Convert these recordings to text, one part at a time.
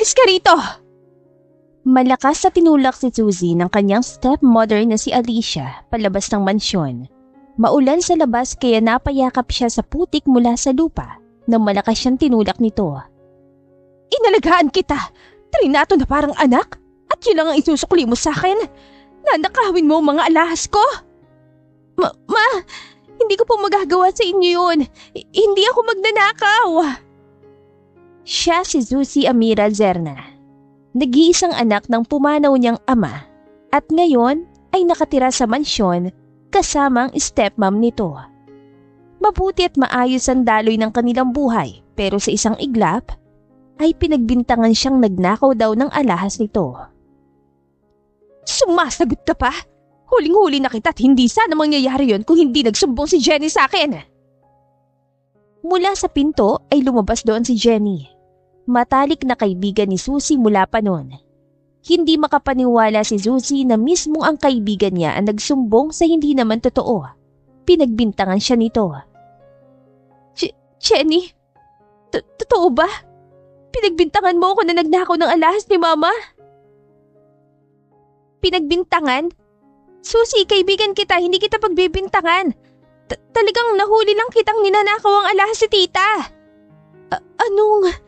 Umalis ka rito! Malakas sa tinulak si Suzy ng kanyang stepmother na si Alicia palabas ng mansyon. Maulan sa labas kaya napayakap siya sa putik mula sa lupa nang malakas siyang tinulak nito. Inalagaan kita! Trinato na parang anak? At yun lang ang isusukli mo sa akin? Nanakawin mo ang mga alahas ko? Ma, hindi ko po magagawa sa inyo yun. Hindi ako magnanakaw. Siya si Suzy Amira Zerna. Nag-iisang anak ng pumanaw niyang ama at ngayon ay nakatira sa mansyon kasama ang stepmom nito. Mabuti at maayos ang daloy ng kanilang buhay pero sa isang iglap ay pinagbintangan siyang nagnakaw daw ng alahas nito. Sumasagot ka pa? Huling-huli na kita at hindi sana mangyayari yon kung hindi nagsumbong si Jenny sa akin. Mula sa pinto ay lumabas doon si Jenny. Matalik na kaibigan ni Suzy mula pa noon. Hindi makapaniwala si Suzy na mismo ang kaibigan niya ang nagsumbong sa hindi naman totoo. Pinagbintangan siya nito. Jenny, totoo ba? Pinagbintangan mo ako na nagnakaw ng alahas ni Mama? Pinagbintangan? Suzy, kaibigan kita, hindi kita pagbibintangan. Talagang nahuli lang kitang ninanakaw ang alahas si Tita. Anong...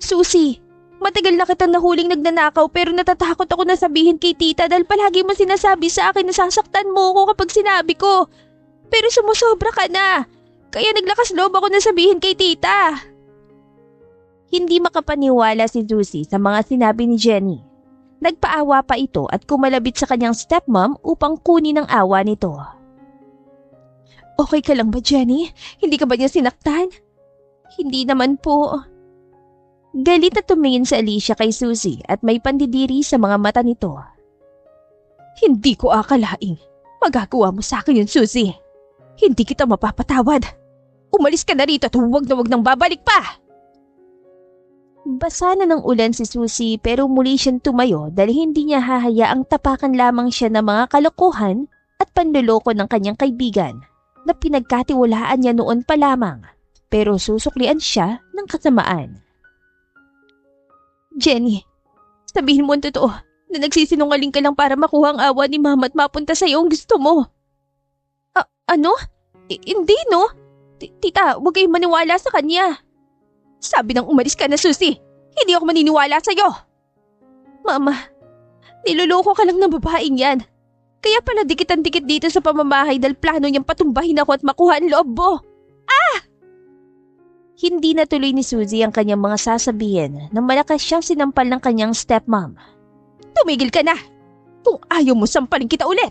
Suzy, matagal na kitang nahuling nagnanakaw pero natatakot ako na sabihin kay Tita dahil palagi mo sinasabi sa akin na sasaktan mo ako kapag sinabi ko. Pero sumusobra ka na, kaya naglakas loob ako na sabihin kay Tita. Hindi makapaniwala si Suzy sa mga sinabi ni Jenny. Nagpaawa pa ito at kumalabit sa kanyang stepmom upang kunin ang awa nito. Okay ka lang ba, Jenny? Hindi ka ba niya sinaktan? Hindi naman po. Galit na tumingin si Alicia kay Suzy at may pandidiri sa mga mata nito. Hindi ko akalaing magagawa mo sa akin yun, Suzy. Hindi kita mapapatawad. Umalis ka na rito at huwag na huwag nang babalik pa. Basa na ng ulan si Suzy pero muli siyang tumayo dahil hindi niya hahayaang tapakan lamang siya ng mga kalokohan at panloloko ng kanyang kaibigan na pinagkatiwalaan niya noon pa lamang pero susuklian siya ng kasamaan. Jenny, sabihin mo ang totoo na nagsisinungaling ka lang para makuha ang awa ni Mama at mapunta sa iyo ang gusto mo. Ano? Hindi no? Tita, huwag kayong maniwala sa kanya. Sabi nang umalis ka na, Suzy. Hindi ako maniniwala sa iyo. Mama, niloloko ka lang ng babaeng yan. Kaya pala dikit-dikit dito sa pamamahay dahil plano niyang patumbahin ako at makuha ang loob mo. Hindi natuloy ni Suzy ang kanyang mga sasabihin nang malakas siyang sinampal ng kanyang stepmom. Tumigil ka na! Kung ayaw mo sampalin kita ulit!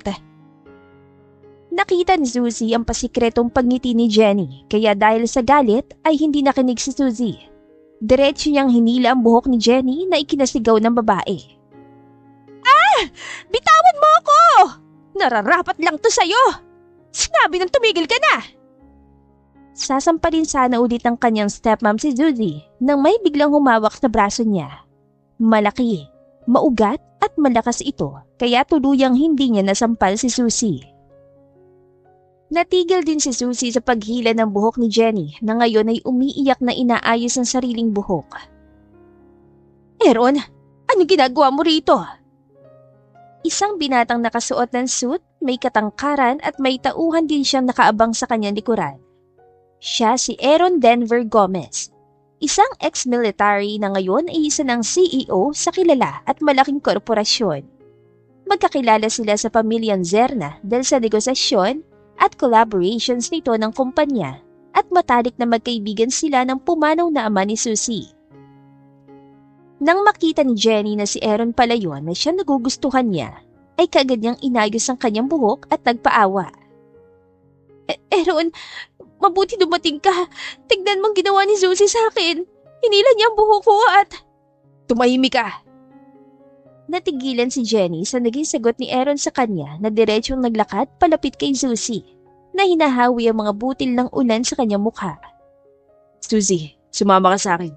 Nakita ni Suzy ang pasikretong pagngiti ni Jenny kaya dahil sa galit ay hindi nakinig si Suzy. Diretso niyang hinila ang buhok ni Jenny na ikinasigaw ng babae. Bitawan mo ako! Nararapat lang to sa'yo! Sinabi nang tumigil ka na! Sasampalin sana ulit ang kanyang stepmom si Suzy nang may biglang humawak sa braso niya. Malaki, maugat at malakas ito kaya tuluyang hindi niya nasampal si Suzy. Natigil din si Suzy sa paghila ng buhok ni Jenny na ngayon ay umiiyak na inaayos ang sariling buhok. Aaron, anong ginagawa mo rito? Isang binatang nakasuot ng suit, may katangkaran at may tauhan din siyang nakaabang sa kanyang likuran. Siya si Aaron Denver Gomez, isang ex-military na ngayon ay isa ng CEO sa kilala at malaking korporasyon. Magkakilala sila sa pamilyang Zerna dahil sa negosasyon at collaborations nito ng kumpanya at matalik na magkaibigan sila ng pumanaw na ama ni Suzy. Nang makita ni Jenny na si Aaron pala yun na siya nagugustuhan niya, ay kaagad niyang inayos ang kanyang buhok at nagpaawa. Aaron, mabuti dumating ka. Tignan mong ginawa ni Suzy sa akin. Hinila niya ang buhok ko at... Tumahimik ka! Natigilan si Jenny sa naging sagot ni Aaron sa kanya na diretsong naglakad palapit kay Suzy na hinahawi ang mga butil ng ulan sa kanyang mukha. Suzy, sumama ka sa akin.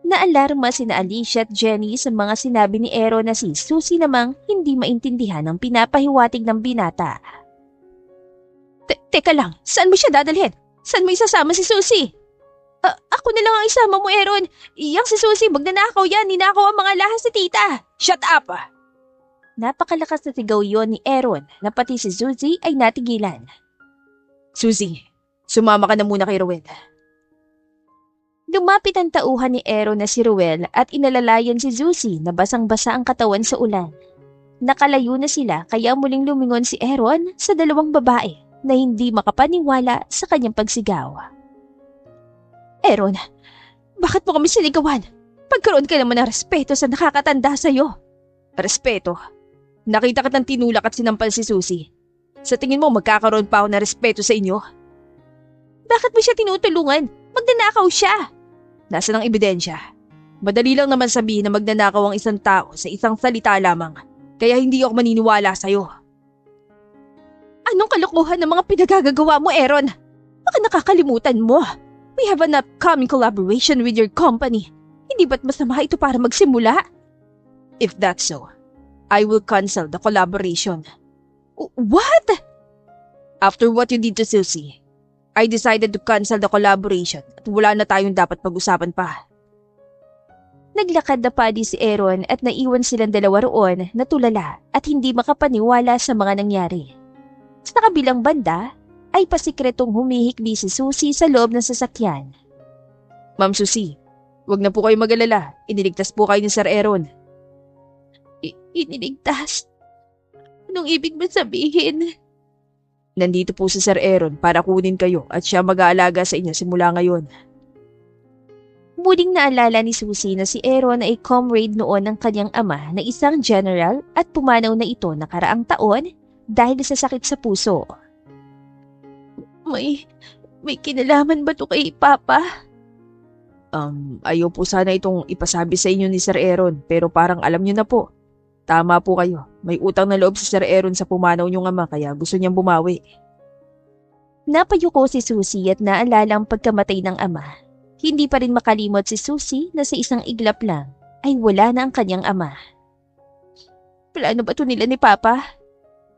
Naalarma sina Alicia at Jenny sa mga sinabi ni Aaron na si Suzy namang hindi maintindihan ang pinapahiwatig ng binata. Teka lang, saan mo siya dadalhin? Saan mo isasama si Suzy? Ako na lang ang isama mo, Aaron. Iyang si Susie, magnanakaw yan. Ninakaw ang mga lahas si tita. Shut up! Napakalakas na sigaw yon ni Aaron na pati si Susie ay natigilan. Susie, sumama ka na muna kay Rowel. Lumapit ang tauhan ni Aaron na si Rowel at inalalayan si Susie na basang-basa ang katawan sa ulan. Nakalayo na sila kaya muling lumingon si Aaron sa dalawang babae na hindi makapaniwala sa kanyang pagsigaw. Aaron, bakit mo kami sinigawan? Pagkaroon ka naman ng respeto sa nakakatanda sa'yo. Respeto? Nakita kitang tinulak at sinampal si Susie. Sa tingin mo magkakaroon pa ako ng respeto sa inyo? Bakit mo siya tinutulungan? Magnanakaw siya. Nasaan ang ebidensya? Madali lang naman sabihin na magnanakaw ang isang tao sa isang salita lamang. Kaya hindi ako maniniwala sa'yo. Anong kalokohan ng mga pinagagagawa mo, Aaron? Baka nakakalimutan mo. We have an upcoming collaboration with your company. Hindi ba't masama ito para magsimula? If that's so, I will cancel the collaboration. What? After what you did to Susie, I decided to cancel the collaboration at wala na tayong dapat pag-usapan pa. Naglakad na padi si Aaron at naiwan silang dalawa roon na tulala at hindi makapaniwala sa mga nangyari. Sa kabilang banda, ay pasikretong humihikbi si Susie sa loob ng sasakyan. Ma'am Susie, wag na po kayo mag-alala. Iniligtas po kayo ni Sir Aaron. Iniligtas? Anong ibig mo sabihin? Nandito po si Sir Aaron para kunin kayo at siya mag-aalaga sa inyo simula ngayon. Muling naalala ni Susie na si Aaron ay comrade noon ng kanyang ama na isang general at pumanaw na ito nakaraang taon dahil sa sakit sa puso. May kinalaman ba to kay Papa? Ayaw po sana itong ipasabi sa inyo ni Sir Aaron pero parang alam niyo na po. Tama po kayo. May utang na loob si Sir Aaron sa pumanaw niyong ama kaya gusto niyang bumawi. Napayuko si Susie at naalala ang pagkamatay ng ama. Hindi pa rin makalimot si Susie na sa isang iglap lang ay wala na ang kanyang ama. Plano ba ito nila ni Papa?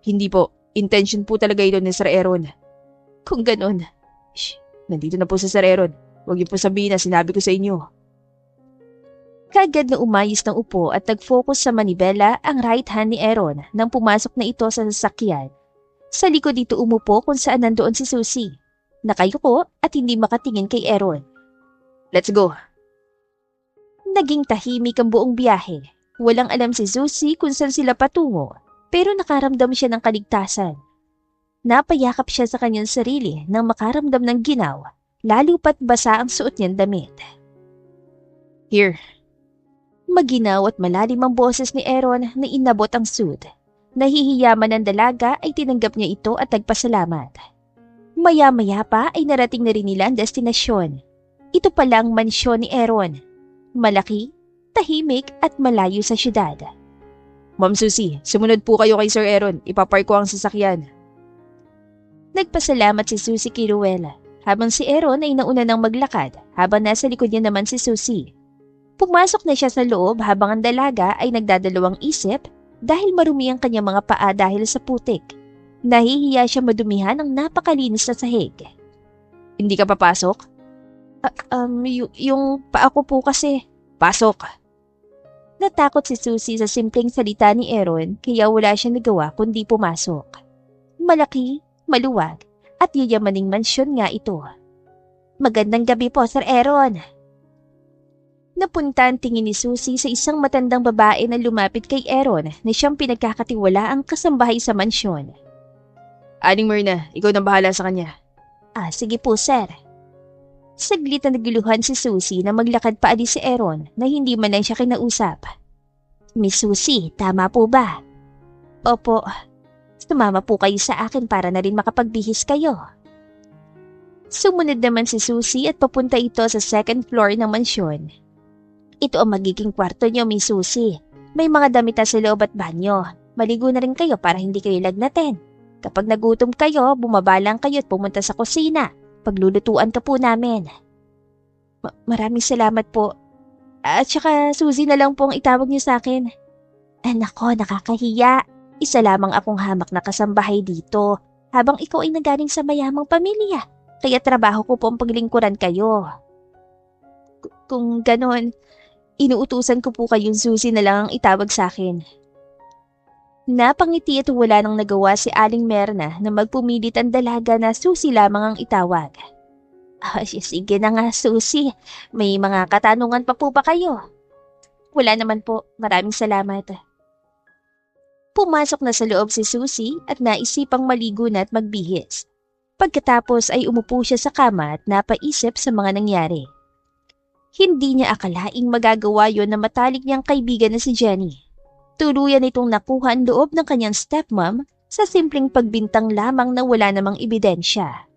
Hindi po. Intention po talaga ito ni Sir Aaron. Kung ganun. Shh, nandito na po si Sir Aaron. Huwag niyo po sabihin na sinabi ko sa inyo. Kagad na umayos ng upo at nag-focus sa manibela ang right hand ni Aaron nang pumasok na ito sa sasakyan. Sa likod dito umupo kung saan nandoon si Susie. Nakayuko at hindi makatingin kay Aaron. Let's go. Naging tahimik ang buong biyahe. Walang alam si Susie kung saan sila patungo pero nakaramdam siya ng kaligtasan. Napayakap siya sa kanyang sarili nang makaramdam ng ginaw, lalo pat basa ang suot niyang damit. Here. Maginaw at malalim ang boses ni Aaron na inabot ang suit. Nahihiyaman ng dalaga ay tinanggap niya ito at nagpasalamat. Maya-maya pa ay narating na rin nila ang destinasyon. Ito pala ang mansyon ni Aaron. Malaki, tahimik at malayo sa syudad. Ma'am Susie, sumunod po kayo kay Sir Aaron. Ipapark ko ang sasakyan. Nagpasalamat si Susie kay Rowella, habang si Aaron ay nauna ng maglakad habang nasa likod niya naman si Susie. Pumasok na siya sa loob habang ang dalaga ay nagdadalawang isip dahil marumi ang kanyang mga paa dahil sa putik. Nahihiya siya madumihan ng napakalinis na sahig. Hindi ka papasok? Yung paa ko po kasi. Pasok! Natakot si Susie sa simpleng salita ni Aaron kaya wala siyang nagawa kundi pumasok. Malaki, maluwag, at yayamaning mansyon nga ito. Magandang gabi po, Sir Aaron. Napunta ang tingin ni Susie sa isang matandang babae na lumapit kay Aaron na siyang pinagkakatiwalaang kasambahay sa mansyon. Aling Myrna, ikaw nang bahala sa kanya. Sige po, sir. Saglit na naguluhan si Susie na maglakad pa alis si Aaron na hindi man lang siya kinausap. Miss Susie, tama po ba? Opo. Sumama po kayo sa akin para na rin makapagbihis kayo. Sumunod naman si Susie at papunta ito sa second floor ng mansyon. Ito ang magiging kwarto niyo, Miss Susie. May mga damit sa loob at banyo. Maligo na rin kayo para hindi kayo lagnatin. Kapag nagutom kayo, bumaba lang kayo at pumunta sa kusina. Paglulutuan ka po namin. Maraming salamat po. At saka Susie na lang po ang itawag niyo sa akin. Nako, nakakahiya. Isa lamang akong hamak na kasambahay dito habang ikaw ay nagaling sa mayamang pamilya. Kaya trabaho ko po ang paglingkuran kayo. Kung ganon, inuutusan ko po kayong Susie na lang ang itawag sa akin. Napangiti at wala nang nagawa si Aling Merna na magpumilit ang dalaga na Susie lamang ang itawag. Sige na nga Susie, may mga katanungan pa po ba kayo? Wala naman po, maraming salamat. Pumasok na sa loob si Susie at naisipang maligo na at magbihis. Pagkatapos ay umupo siya sa kama at napaisip sa mga nangyari. Hindi niya akalaing magagawa yon na matalik niyang kaibigan na si Jenny. Tuluyan itong nakuha ang loob ng kanyang stepmom sa simpleng pagbintang lamang na wala namang ebidensya.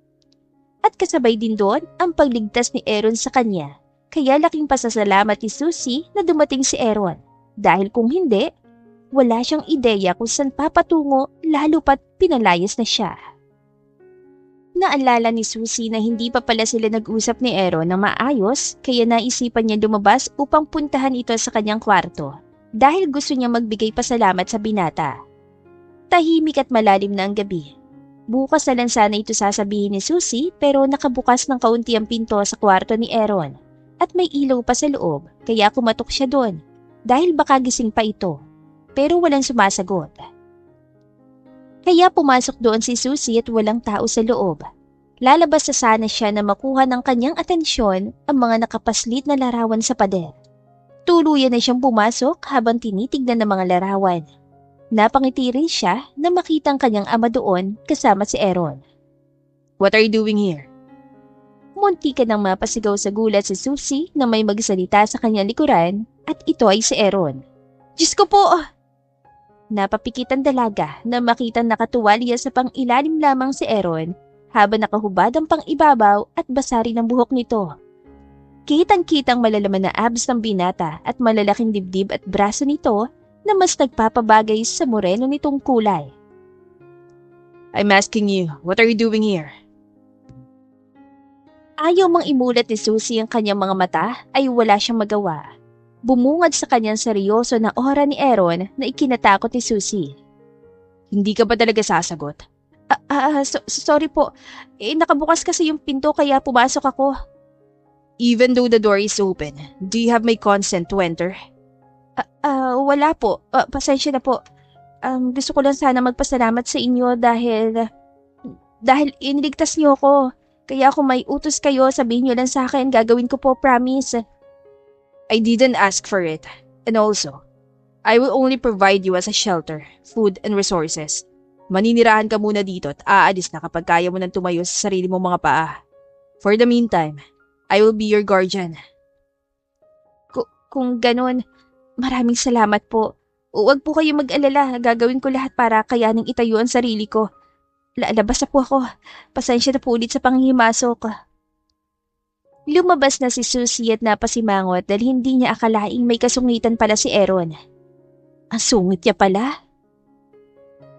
At kasabay din doon ang pagligtas ni Aaron sa kanya, kaya laking pasasalamat ni Susie na dumating si Aaron. Dahil kung hindi, wala siyang ideya kung saan papatungo lalo pat pinalayas na siya. Naalala ni Susie na hindi pa pala sila nag-usap ni Aaron na maayos kaya naisipan niya lumabas upang puntahan ito sa kanyang kwarto dahil gusto niya magbigay pasalamat sa binata. Tahimik at malalim na ang gabi. Bukas na lang sana ito sasabihin ni Susie pero nakabukas ng kaunti ang pinto sa kwarto ni Aaron at may ilaw pa sa loob kaya kumatok siya doon dahil baka gising pa ito pero walang sumasagot. Kaya pumasok doon si Susie at walang tao sa loob. Lalabas na sana siya na makuha ng kanyang atensyon ang mga nakapaslit na larawan sa pader. Tuluyan na siyang pumasok habang tinitignan ng mga larawan. Napangiti rin siya na makita ang kanyang ama doon kasama si Aaron. What are you doing here? Munti ka nang mapasigaw sa gulat si Susie na may magsalita sa kanyang likuran at ito ay si Aaron. Diyos ko po! Napapikit ang dalaga na makitang nakatuwalya sa pang-ilalim lamang si Aaron habang nakahubad ang pang-ibabaw at basari ng buhok nito. Kitang-kitang malalaman na abs ng binata at malalaking dibdib at braso nito na mas nagpapabagay sa moreno nitong kulay. I'm asking you, what are you doing here? Ayaw mang imulat ni Susie ang kanyang mga mata ay wala siyang magawa. Bumungad sa kanyang seryoso na aura ni Aaron na ikinatakot ni Susie. Hindi ka ba talaga sasagot? Sorry po. Nakabukas kasi yung pinto kaya pumasok ako. Even though the door is open, do you have my consent to enter? Wala po. Pasensya na po. Gusto ko lang sana magpasalamat sa inyo dahil iniligtas niyo ako. Kaya kung may utos kayo, sabihin niyo lang sa akin, gagawin ko po, promise. I didn't ask for it. And also, I will only provide you as a shelter, food, and resources. Maninirahan ka muna dito at aalis na kapag kaya mo nang tumayo sa sarili mong mga paa. For the meantime, I will be your guardian. Kung ganun, maraming salamat po. Huwag po kayo mag-alala. Gagawin ko lahat para kayaning itayo ang sarili ko. Lalabas na po ako. Pasensya na po ulit sa panghimasok. Lumabas na si Susie at napasimangot dahil hindi niya akalaing may kasungitan pala si Aaron. Ang sungit niya pala.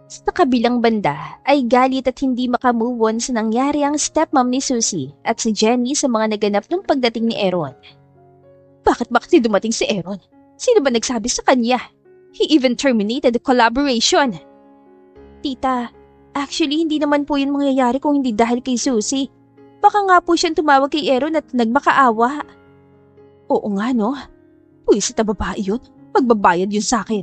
Sa kabilang banda ay galit at hindi makamove on sa nangyari ang stepmom ni Susie at si Jenny sa mga naganap nung pagdating ni Aaron. Bakit ba kasi dumating si Aaron? Sino ba nagsabi sa kanya? He even terminated the collaboration. Tita, actually hindi naman po yun mangyayari kung hindi dahil kay Susie. Baka nga po siyang tumawag kay Aaron at nagmakaawa. Oo nga no. Puwisit na babae yun. Magbabayad yun sa akin.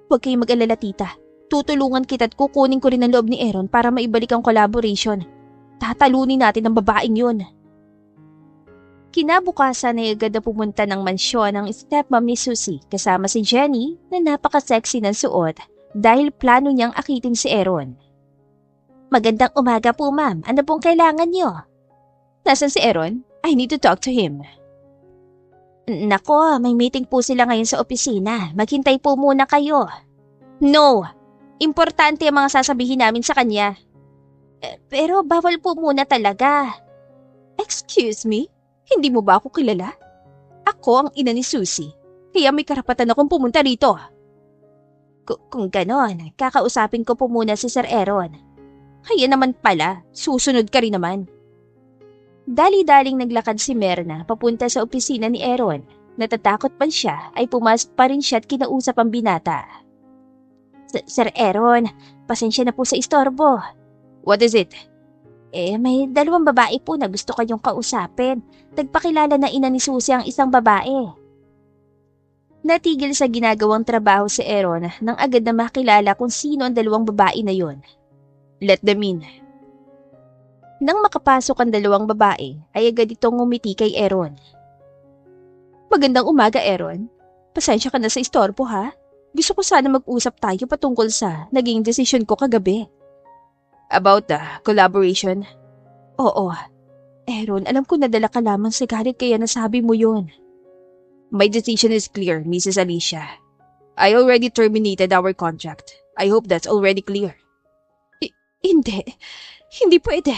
Huwag kayong mag-alala tita. Tutulungan kita at kukunin ko rin ang loob ni Aaron para maibalik ang collaboration. Tatalunin natin ang babaeng yun. Kinabukasan ay agad na pumunta ng mansyon ang stepmom ni Susie kasama si Jenny na napaka-sexy ng suot dahil plano niyang akitin si Aaron. Magandang umaga po ma'am. Ano pong kailangan niyo? Nasaan si Aaron? I need to talk to him. Nako, may meeting po sila ngayon sa opisina. Maghintay po muna kayo. No! Importante ang mga sasabihin namin sa kanya. Pero bawal po muna talaga. Excuse me? Hindi mo ba ako kilala? Ako ang ina ni Susie. Kaya may karapatan akong pumunta rito. Kung ganon, kakausapin ko po muna si Sir Aaron. Kaya naman pala, susunod ka rin naman. Dali-daling naglakad si Merna papunta sa opisina ni Aaron. Natatakot pa siya ay pumasok pa rin siya at kinausap ang binata. Sir Aaron, pasensya na po sa istorbo. What is it? May dalawang babae po na gusto kayong kausapin. Nagpakilala na ina ni Susie ang isang babae. Natigil sa ginagawang trabaho si Aaron nang agad na makilala kung sino ang dalawang babae na yon. Let them in. Nang makapasok ang dalawang babae, ay agad itong ngumiti kay Aaron. Magandang umaga, Aaron. Pasensya ka na sa istorbo, ha? Gusto ko sana mag-usap tayo patungkol sa naging desisyon ko kagabi. About the collaboration? Oo. Aaron, alam ko nadala ka lamang sa galit kaya nasabi mo yun. My decision is clear, Mrs. Alicia. I already terminated our contract. I hope that's already clear. Hindi. Hindi pwede.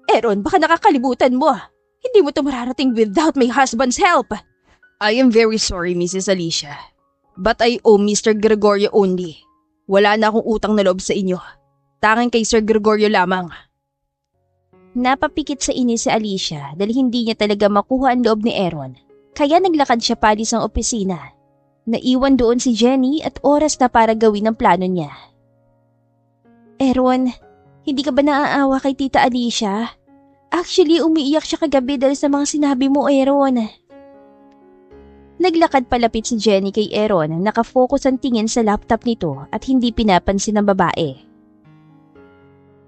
Aaron, baka nakakalimutan mo. Hindi mo ito mararating without my husband's help. I am very sorry, Mrs. Alicia. But I owe Mr. Gregorio only. Wala na akong utang na loob sa inyo. Tanging kay Sir Gregorio lamang. Napapikit sa inis si Alicia dahil hindi niya talaga makuha ang loob ni Aaron. Kaya naglakad siya palis ang opisina. Naiwan doon si Jenny at oras na para gawin ang plano niya. Aaron, hindi ka ba naaawa kay Tita Alicia? Actually, umiiyak siya kagabi dahil sa mga sinabi mo, Aaron. Naglakad palapit si Jenny kay Aaron, nakafocus ang tingin sa laptop nito at hindi pinapansin ng babae.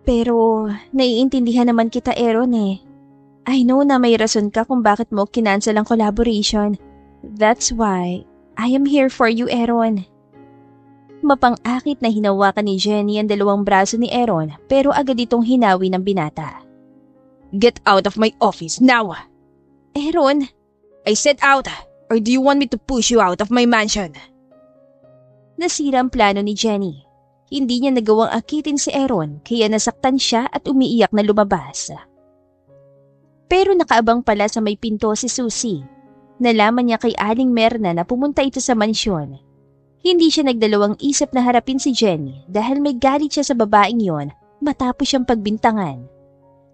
Pero, naiintindihan naman kita, Aaron eh. I know na may rason ka kung bakit mo kinancel ang collaboration. That's why I am here for you, Aaron. Mapang-akit na hinawakan ni Jenny ang dalawang braso ni Aaron pero agad itong hinawi ng binata. Get out of my office now! Aaron! I said out! Or do you want me to push you out of my mansion? Nasira ang plano ni Jenny. Hindi niya nagawang akitin si Aaron kaya nasaktan siya at umiiyak na lumabas. Pero nakaabang pala sa may pinto si Susie. Nalaman niya kay Aling Merna na pumunta ito sa mansyon. Hindi siya nagdalawang isip na harapin si Jenny dahil may galit siya sa babaeng yon matapos siyang pagbintangan.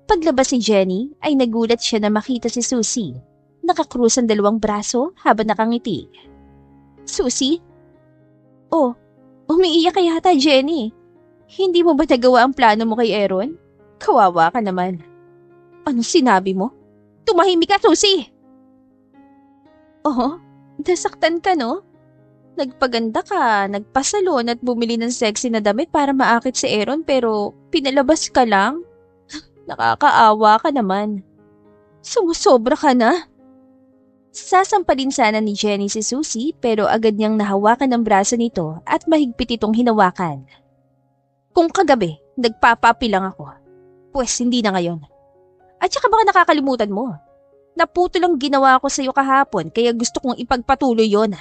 Paglabas ni Jenny ay nagulat siya na makita si Susie. Nakakrus ang dalawang braso habang nakangiti. Susie? Oh, umiiyak ka yata, Jenny. Hindi mo ba nagawa ang plano mo kay Aaron? Kawawa ka naman. Anong sinabi mo? Tumahimik ka, Susie! Oh, nasaktan ka, no? Nagpaganda ka, nagpasalon at bumili ng sexy na damit para maakit si Aaron pero pinalabas ka lang? Nakakaawa ka naman. Sumusobra ka na. Sasampalin sana ni Jenny si Susie pero agad niyang nahawakan ang braso nito at mahigpit itong hinawakan. Kung kagabi, nagpapapi lang ako. Pwes hindi na ngayon. At saka baka nakakalimutan mo. Naputo lang ginawa ko sa iyo kahapon kaya gusto kong ipagpatuloy yon.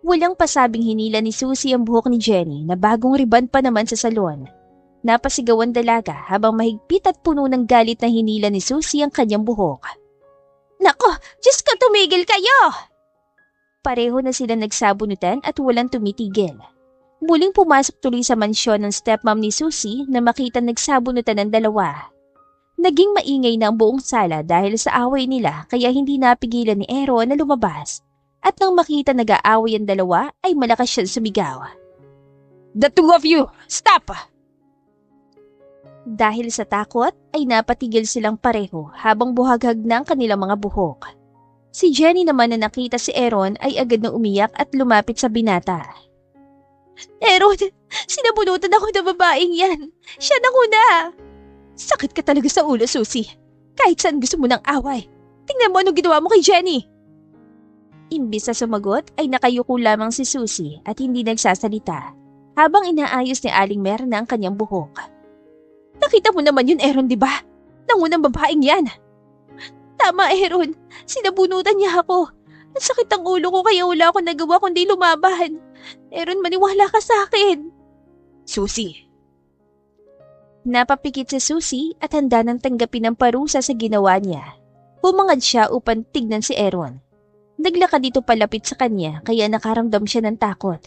Walang pasabing hinila ni Susie ang buhok ni Jenny na bagong riban pa naman sa salon. Napasigawan dalaga habang mahigpit at puno ng galit na hinila ni Susie ang kanyang buhok. Nako, Diyos ko, tumigil kayo! Pareho na sila nagsabunutan at walang tumitigil. Muling pumasok tuloy sa mansyon ng stepmom ni Susie na makita nagsabunutan ng dalawa. Naging maingay na ang buong sala dahil sa away nila kaya hindi napigilan ni Aaron na lumabas. At nang makita nag-aaway ang dalawa ay malakas siyang sumigaw. The two of you, stop! Dahil sa takot ay napatigil silang pareho habang buhaghag na ang kanilang mga buhok. Si Jenny naman na nakita si Aaron ay agad na umiyak at lumapit sa binata. Aaron, sinabunutan ako ng babaeng yan. Siya na una. Sakit ka talaga sa ulo, Susie. Kahit saan gusto mo ng away. Tingnan mo anong ginawa mo kay Jenny. Imbis na sumagot ay nakayuko lamang si Susie at hindi nagsasalita habang inaayos ni Aling Merna ang kanyang buhok. Nakita mo naman yun, Aaron, di ba? Nangunang babaeng yan. Tama, Aaron. Sinabunutan niya ako. Nasakit ang ulo ko kaya wala akong nagawa kundi lumaban. Aaron, maniwala ka sa akin. Susie. Napapikit si Susie at handa nang tanggapin ang parusa sa ginawa niya. Humangad siya upang tignan si Aaron. Naglakad dito palapit sa kanya kaya nakaramdam siya ng takot.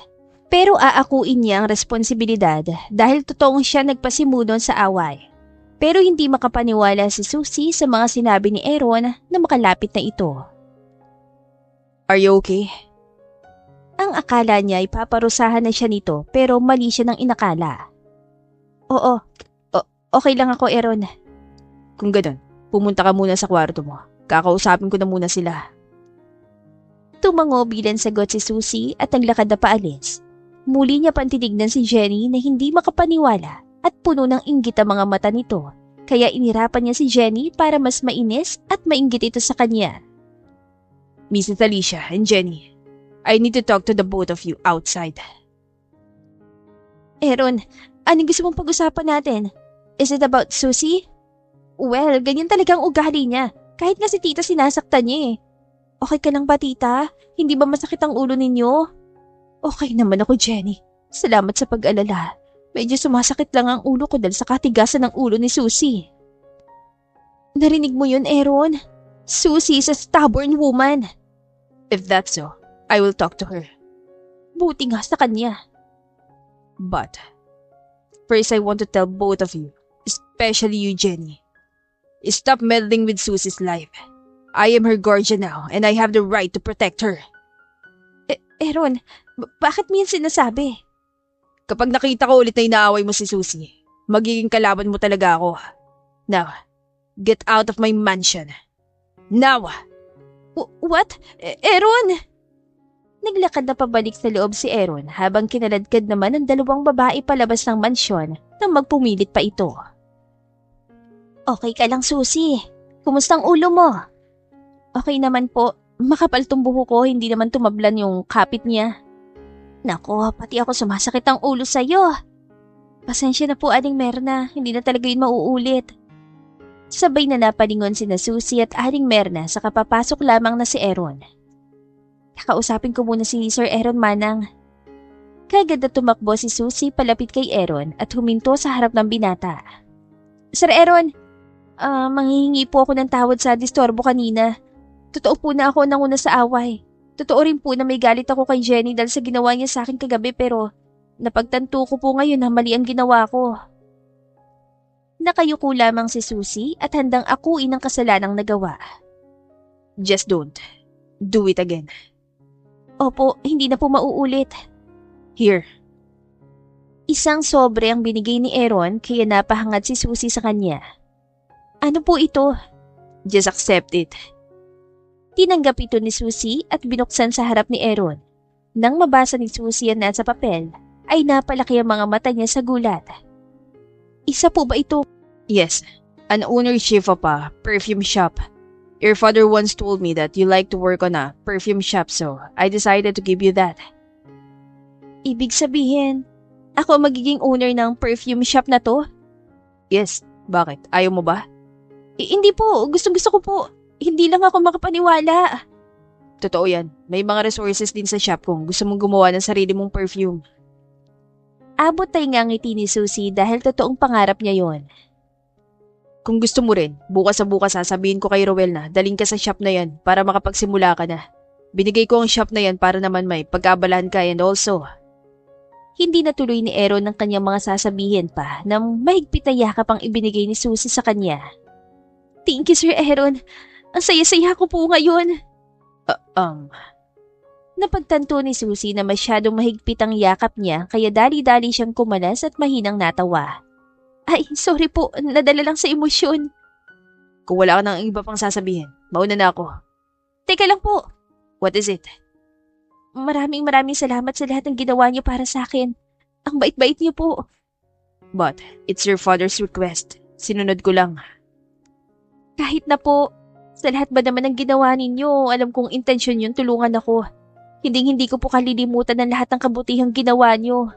Pero aakuin niya ang responsibilidad dahil totoong siya nagpasimuno sa away. Pero hindi makapaniwala si Susie sa mga sinabi ni Aaron na makalapit na ito. Are you okay? Ang akala niya ay paparusahan na siya nito pero mali siya ng inakala. Oo, Okay lang ako, Aaron. Kung ganun, pumunta ka muna sa kwarto mo. Kakausapin ko na muna sila. Tumango bilang sagot si Susie at naglakad na paalis. Muli niya pang tinignan si Jenny na hindi makapaniwala at puno ng inggit ang mga mata nito. Kaya inirapan niya si Jenny para mas mainis at mainggit ito sa kanya. Mrs. Alicia and Jenny, I need to talk to the both of you outside. Aaron, anong gusto mong pag-usapan natin? Is it about Susie? Well, ganyan talagang ugali niya. Kahit nga si tita sinasaktan niya eh. Okay ka lang ba, tita? Hindi ba masakit ang ulo ninyo? Okay naman ako, Jenny. Salamat sa pag-alala. Medyo sumasakit lang ang ulo ko dahil sa katigasan ng ulo ni Susie. Narinig mo yun, Aaron? Susie is a stubborn woman. If that's so, I will talk to her. Buti nga sa kanya. But, first I want to tell both of you, especially you, Jenny, stop meddling with Susie's life. I am her guardian now and I have the right to protect her. Aaron, bakit mo yan sinasabi? Kapag nakita ko ulit na inaaway mo si Susie, magiging kalaban mo talaga ako. Now, get out of my mansion. Now! What? Aaron! Naglakad na pabalik sa loob si Aaron habang kinaladkad naman ang dalawang babae palabas ng mansyon nang magpumilit pa ito. Okay ka lang, Susie. Kumusta ang ulo mo? Okay naman po. Makapal tong buho ko, hindi naman tumablan yung kapit niya. Nako, pati ako sumasakit ang ulo sa'yo. Pasensya na po, Aling Merna. Hindi na talaga yun mauulit. Sabay na napalingon sina Susie at Aling Merna sa kapapasok lamang na si Aaron. Kakausapin ko muna si Sir Aaron, Manang. Kagad na tumakbo si Susie palapit kay Aaron at huminto sa harap ng binata. Sir Aaron, manghihingi po ako ng tawad sa disturbo kanina. Totoo po na ako nanguna sa away. Totoo rin po na may galit ako kay Jenny dahil sa ginawa niya sa akin kagabi pero napagtanto ko po ngayon na mali ang ginawa ko. Nakayuko lamang si Susie at handang akuin ang kasalanang nagawa. Just don't. Do it again. Opo, hindi na po mauulit. Here. Isang sobre ang binigay ni Aaron kaya napahangad si Susie sa kanya. Ano po ito? Just accept it. Tinanggap ito ni Susie at binuksan sa harap ni Aaron. Nang mabasa ni Susie ang nasa papel, ay napalaki ang mga mata niya sa gulat. Isa po ba ito? Yes, an ownership of a perfume shop. Your father once told me that you like to work on a perfume shop so I decided to give you that. Ibig sabihin, ako magiging owner ng perfume shop na to? Yes, bakit? Ayaw mo ba? Hindi po, gustong-gusto ko po. Hindi lang ako makapaniwala. Totoo yan. May mga resources din sa shop kung gusto mong gumawa ng sarili mong perfume. Abot tayo nga ngiti ni Susie dahil totoong pangarap niya yon. Kung gusto mo rin, bukas sa bukas sasabihin ko kay Rowell na daling ka sa shop na yan para makapagsimula ka na. Binigay ko ang shop na yan para naman may pagkabalahan ka and also. Hindi natuloy ni Aaron ng kanyang mga sasabihin pa nang mahigpit na yakap ang ibinigay ni Susie sa kanya. Thank you, Sir Aaron. Ang saya-saya ko po ngayon. Napagtanto ni Susie na masyadong mahigpit ang yakap niya kaya dali-dali siyang kumalas at mahinang natawa. Ay, sorry po. Nadala lang sa emosyon. Kung wala ka nang iba pang sasabihin, mauna na ako. Teka lang po. What is it? Maraming salamat sa lahat ng ginawa niyo para sa akin. Ang bait-bait niyo po. But, it's your father's request. Sinunod ko lang. Kahit na po, sa lahat ba naman ng ginawa ninyo, alam kong intensyon yun tulungan ako. Hindi ko po kalilimutan ang lahat ng kabutihang ginawa niyo.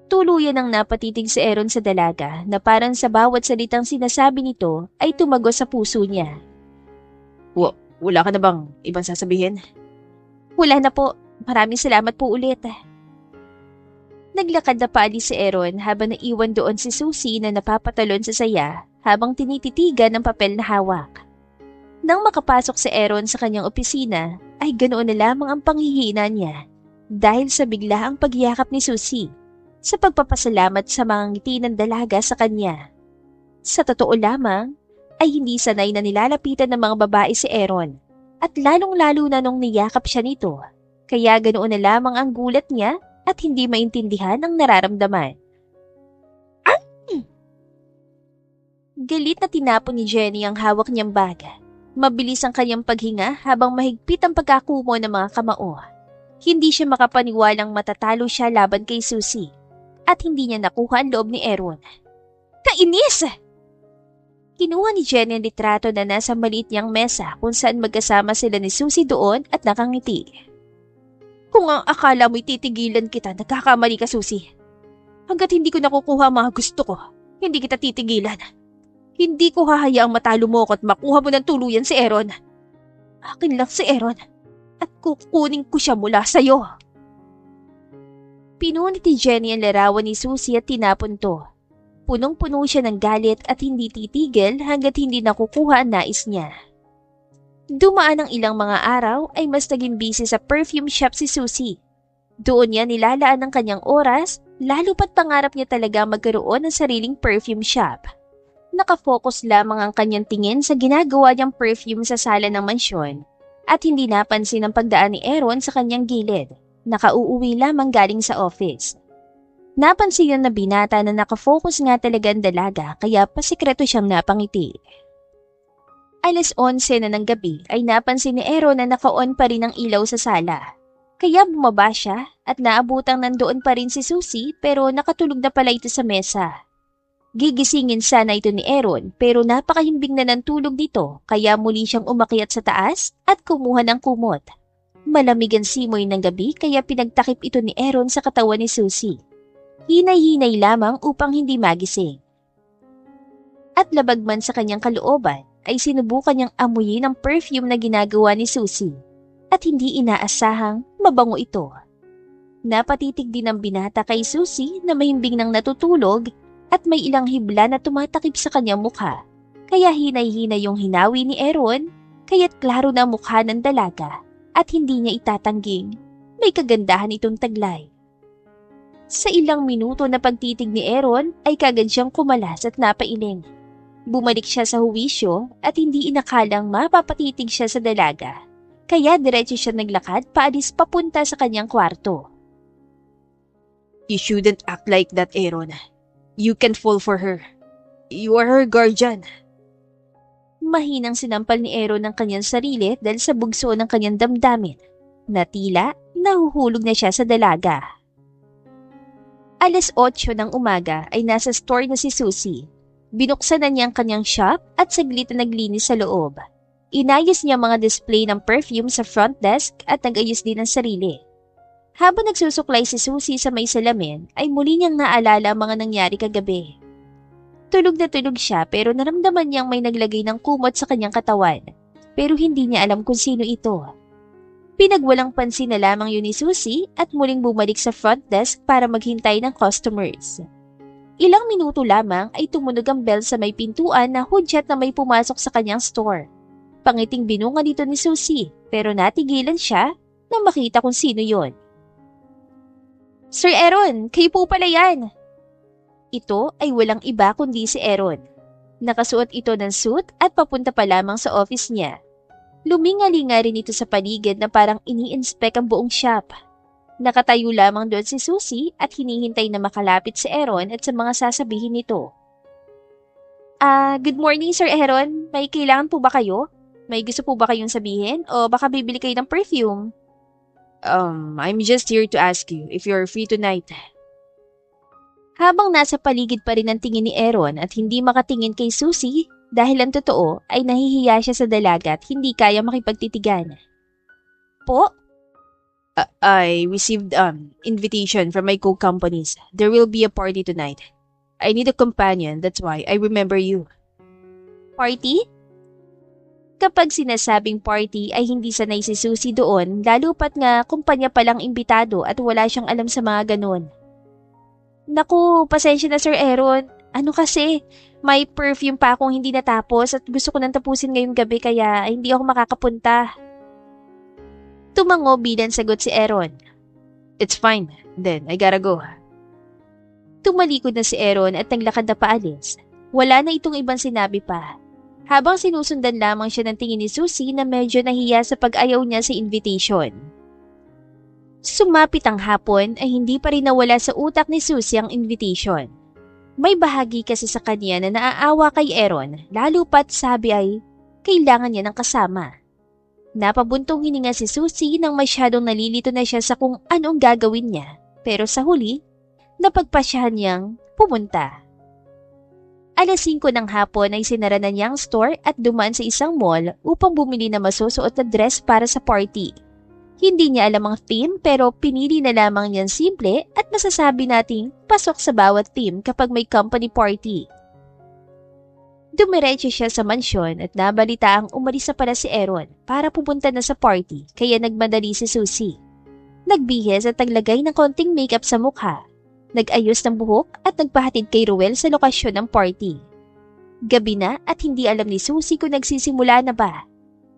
Tuluyan ang napatitig si Aaron sa dalaga na parang sa bawat salitang sinasabi nito ay tumagos sa puso niya. Wala ka na bang ibang sasabihin? Wala na po. Maraming salamat po ulit. Naglakad na paalis si Aaron habang naiwan doon si Susie na napapatalon sa saya habang tinititigan ng papel na hawak. Nang makapasok si Aaron sa kanyang opisina, ay ganoon na lamang ang panghihina niya dahil sa biglaang pagyakap ni Susie sa pagpapasalamat sa mga ngiti ng dalaga sa kanya. Sa totoo lamang, ay hindi sanay na nilalapitan ng mga babae si Aaron at lalong-lalo na nung niyakap siya nito, kaya ganoon na lamang ang gulat niya at hindi maintindihan ang nararamdaman. Galit na tinapon ni Jenny ang hawak niyang bag. Mabilis ang kanyang paghinga habang mahigpit ang pagkakumo ng mga kamao. Hindi siya makapaniwalang matatalo siya laban kay Susie at hindi niya nakuha ang loob ni Aaron. Kainis! Kinuha ni Jenny ang litrato na nasa maliit niyang mesa kung saan magkasama sila ni Susie doon at nakangiti. Kung ang akala mo'y titigilan kita, nagkakamali ka, Susie. Hanggat hindi ko nakukuha ang mga gusto ko, hindi kita titigilan. Hindi ko hahayaang matalo mo ko at makuha mo ng tuluyan si Aaron. Akin lang si Aaron at kukunin ko siya mula sa'yo. Pinunit ni Jenny ang larawan ni Susie at tinapon to. Punong-puno siya ng galit at hindi titigil hanggat hindi nakukuha ang nais niya. Dumaan ang ilang mga araw ay mas naging busy sa perfume shop si Susie. Doon niya nilalaan ang kanyang oras, lalo pat pangarap niya talaga magkaroon ng sariling perfume shop. Nakafocus lamang ang kanyang tingin sa ginagawa niyang perfume sa sala ng mansyon at hindi napansin ang pagdaan ni Aaron sa kanyang gilid. Nakauuwi lamang galing sa office. Napansin niya na binata na nakafocus nga talaga ang dalaga kaya pasikreto siyang napangiti. Alas 11 na ng gabi ay napansin ni Aaron na naka-on pa rin ang ilaw sa sala. Kaya bumaba siya at naabutang nandoon pa rin si Susie pero nakatulog na pala ito sa mesa. Gigisingin sana ito ni Aaron pero napakahimbing na ng tulog dito kaya muli siyang umakyat sa taas at kumuha ng kumot. Malamig ang simoy ng gabi kaya pinagtakip ito ni Aaron sa katawan ni Susie. Hinay-hinay lamang upang hindi magising. At labag man sa kanyang kalooban ay sinubukan niyang amuyin ang perfume na ginagawa ni Susie at hindi inaasahang mabango ito. Napatitig din ang binata kay Susie na mahimbing nang natutulog at may ilang hibla na tumatakip sa kanyang mukha. Kaya hinay-hinay yung hinawi ni Aaron, kaya't klaro na ang mukha ng dalaga at hindi niya itatangging may kagandahan itong taglay. Sa ilang minuto na pagtitig ni Aaron ay kagad siyang kumalas at napailing. Bumalik siya sa huwisyo at hindi inakalang mapapatitig siya sa dalaga. Kaya diretso siya naglakad paalis papunta sa kanyang kwarto. You shouldn't act like that, Aaron. You can fall for her. You are her guardian. Mahinang sinampal ni Aaron ng kanyang sarili dahil sa bugso ng kanyang damdamin na tila nahuhulog na siya sa dalaga. Alas 8 ng umaga ay nasa store na si Susie. Binuksan na niya ang kanyang shop at saglit na naglinis sa loob. Inayos niya mga display ng perfume sa front desk at nag-ayos din ng sarili. Habang nagsusuklay si Susie sa may salamin, ay muli niyang naalala ang mga nangyari kagabi. Tulog na tulog siya pero naramdaman niyang may naglagay ng kumot sa kanyang katawan, pero hindi niya alam kung sino ito. Pinagwalang pansin na lamang yun ni Susie at muling bumalik sa front desk para maghintay ng customers. Ilang minuto lamang ay tumunog ang bell sa may pintuan na hudyat na may pumasok sa kanyang store. Pangiting binunga dito ni Susie pero natigilan siya nang makita kung sino yon. Sir Aaron, kayo po pala yan. Ito ay walang iba kundi si Aaron. Nakasuot ito ng suit at papunta pa lamang sa office niya. Luminga-linga rin ito sa paligid na parang ini-inspect ang buong shop. Nakatayo lamang doon si Susie at hinihintay na makalapit si Aaron at sa mga sasabihin nito. Good morning Sir Aaron. May kailangan po ba kayo? May gusto po ba kayong sabihin o baka bibili kayo ng perfume? I'm just here to ask you if you're free tonight. Habang nasa paligid pa rin ang tingin ni Aaron at hindi makatingin kay Susie dahil ang totoo ay nahihiya siya sa dalaga at hindi kaya makipagtitigan. Po? I received invitation from my co-companies. There will be a party tonight. I need a companion, that's why I remember you. Party? Kapag sinasabing party ay hindi sanay si Susie doon, lalo pat nga kumpanya palang imbitado at wala siyang alam sa mga ganun. Naku, pasensya na Sir Aaron. Ano kasi, may perfume pa akong hindi natapos at gusto ko nang tapusin ngayong gabi kaya hindi ako makakapunta. Tumango bilang sagot si Aaron. It's fine, then I gotta go. Tumalikod na si Aaron at naglakad na paalis. Wala na itong ibang sinabi pa. Habang sinusundan lamang siya ng tingin ni Susie na medyo nahiya sa pag-ayaw niya sa invitation. Sumapit ang hapon ay hindi pa rin nawala sa utak ni Susie ang invitation. May bahagi kasi sa kanya na naaawa kay Aaron, lalo pat sabi ay kailangan niya ng kasama. Napabuntong hininga si Susie nang masyadong nalilito na siya sa kung anong gagawin niya, pero sa huli, napagpasyahan niyang pumunta. Alas 5 ng hapon ay sinara na niyang store at dumaan sa isang mall upang bumili na masusuot na dress para sa party. Hindi niya alam ang theme pero pinili na lamang niyang simple at masasabi nating pasok sa bawat theme kapag may company party. Dumiretso siya sa mansyon at nabalitaang umalis na pala si Aaron para pupunta na sa party kaya nagmadali si Susie. Nagbihis at naglagay ng konting makeup sa mukha. Nag-ayos ng buhok at nagpahatid kay Ruel sa lokasyon ng party. Gabi na at hindi alam ni Susie kung nagsisimula na ba.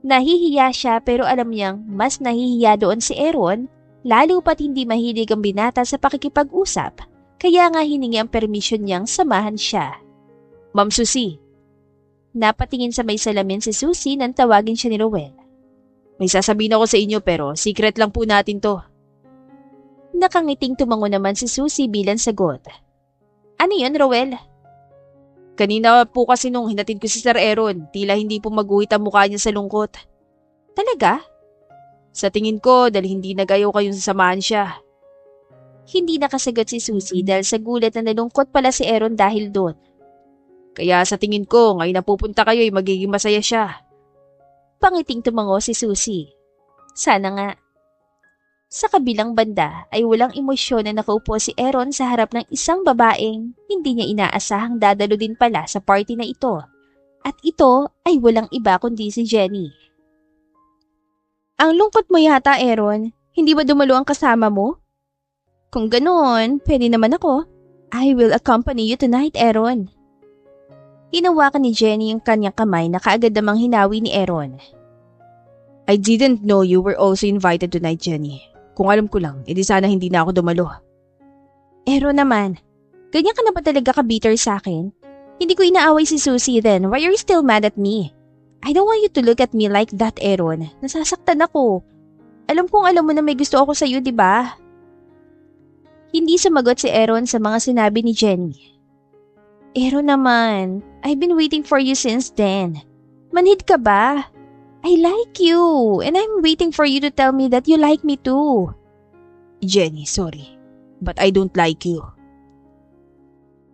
Nahihiya siya pero alam niyang mas nahihiya doon si Aaron, lalo pat hindi mahilig ang binata sa pakikipag-usap, kaya nga hiningi ang permission niyang samahan siya. Ma'am Susie. Napatingin sa may salamin si Susie nang tawagin siya ni Ruel. May sasabihin ako sa inyo pero secret lang po natin to. Nakangiting tumango naman si Susie bilang sagot. Ano yun, Ruel? Kanina po kasi nung hinatid ko si Sir Aaron, tila hindi po maguhit ang mukha niya sa lungkot. Talaga? Sa tingin ko, dahil hindi nag-ayaw kayong sasamahan siya. Hindi nakasagot si Susie dahil sa gulat na nalungkot pala si Aaron dahil doon. Kaya sa tingin ko, ngayon na pupunta kayo ay magiging masaya siya. Pangiting tumango si Susie. Sana nga. Sa kabilang banda ay walang emosyon na nakaupo si Aaron sa harap ng isang babaeng hindi niya inaasahang dadalo din pala sa party na ito. At ito ay walang iba kundi si Jenny. Ang lungkot mo yata, Aaron. Hindi ba dumalo ang kasama mo? Kung ganoon, pwede naman ako. I will accompany you tonight, Aaron. Hinawakan ni Jenny ang kanyang kamay na kaagad namang hinawi ni Aaron. I didn't know you were also invited tonight, Jenny. Kung alam ko lang, edi sana hindi na ako dumalo. Aaron naman, ganyan ka na ba talaga ka-bitter sa akin? Hindi ko inaaway si Susie then, why are you still mad at me? I don't want you to look at me like that, Aaron. Nasasaktan ako. Alam mo na may gusto ako sa'yo, di ba? Hindi sumagot si Aaron sa mga sinabi ni Jenny. Aaron naman, I've been waiting for you since then. Manhid ka ba? I like you, and I'm waiting for you to tell me that you like me too. Jenny, sorry, but I don't like you.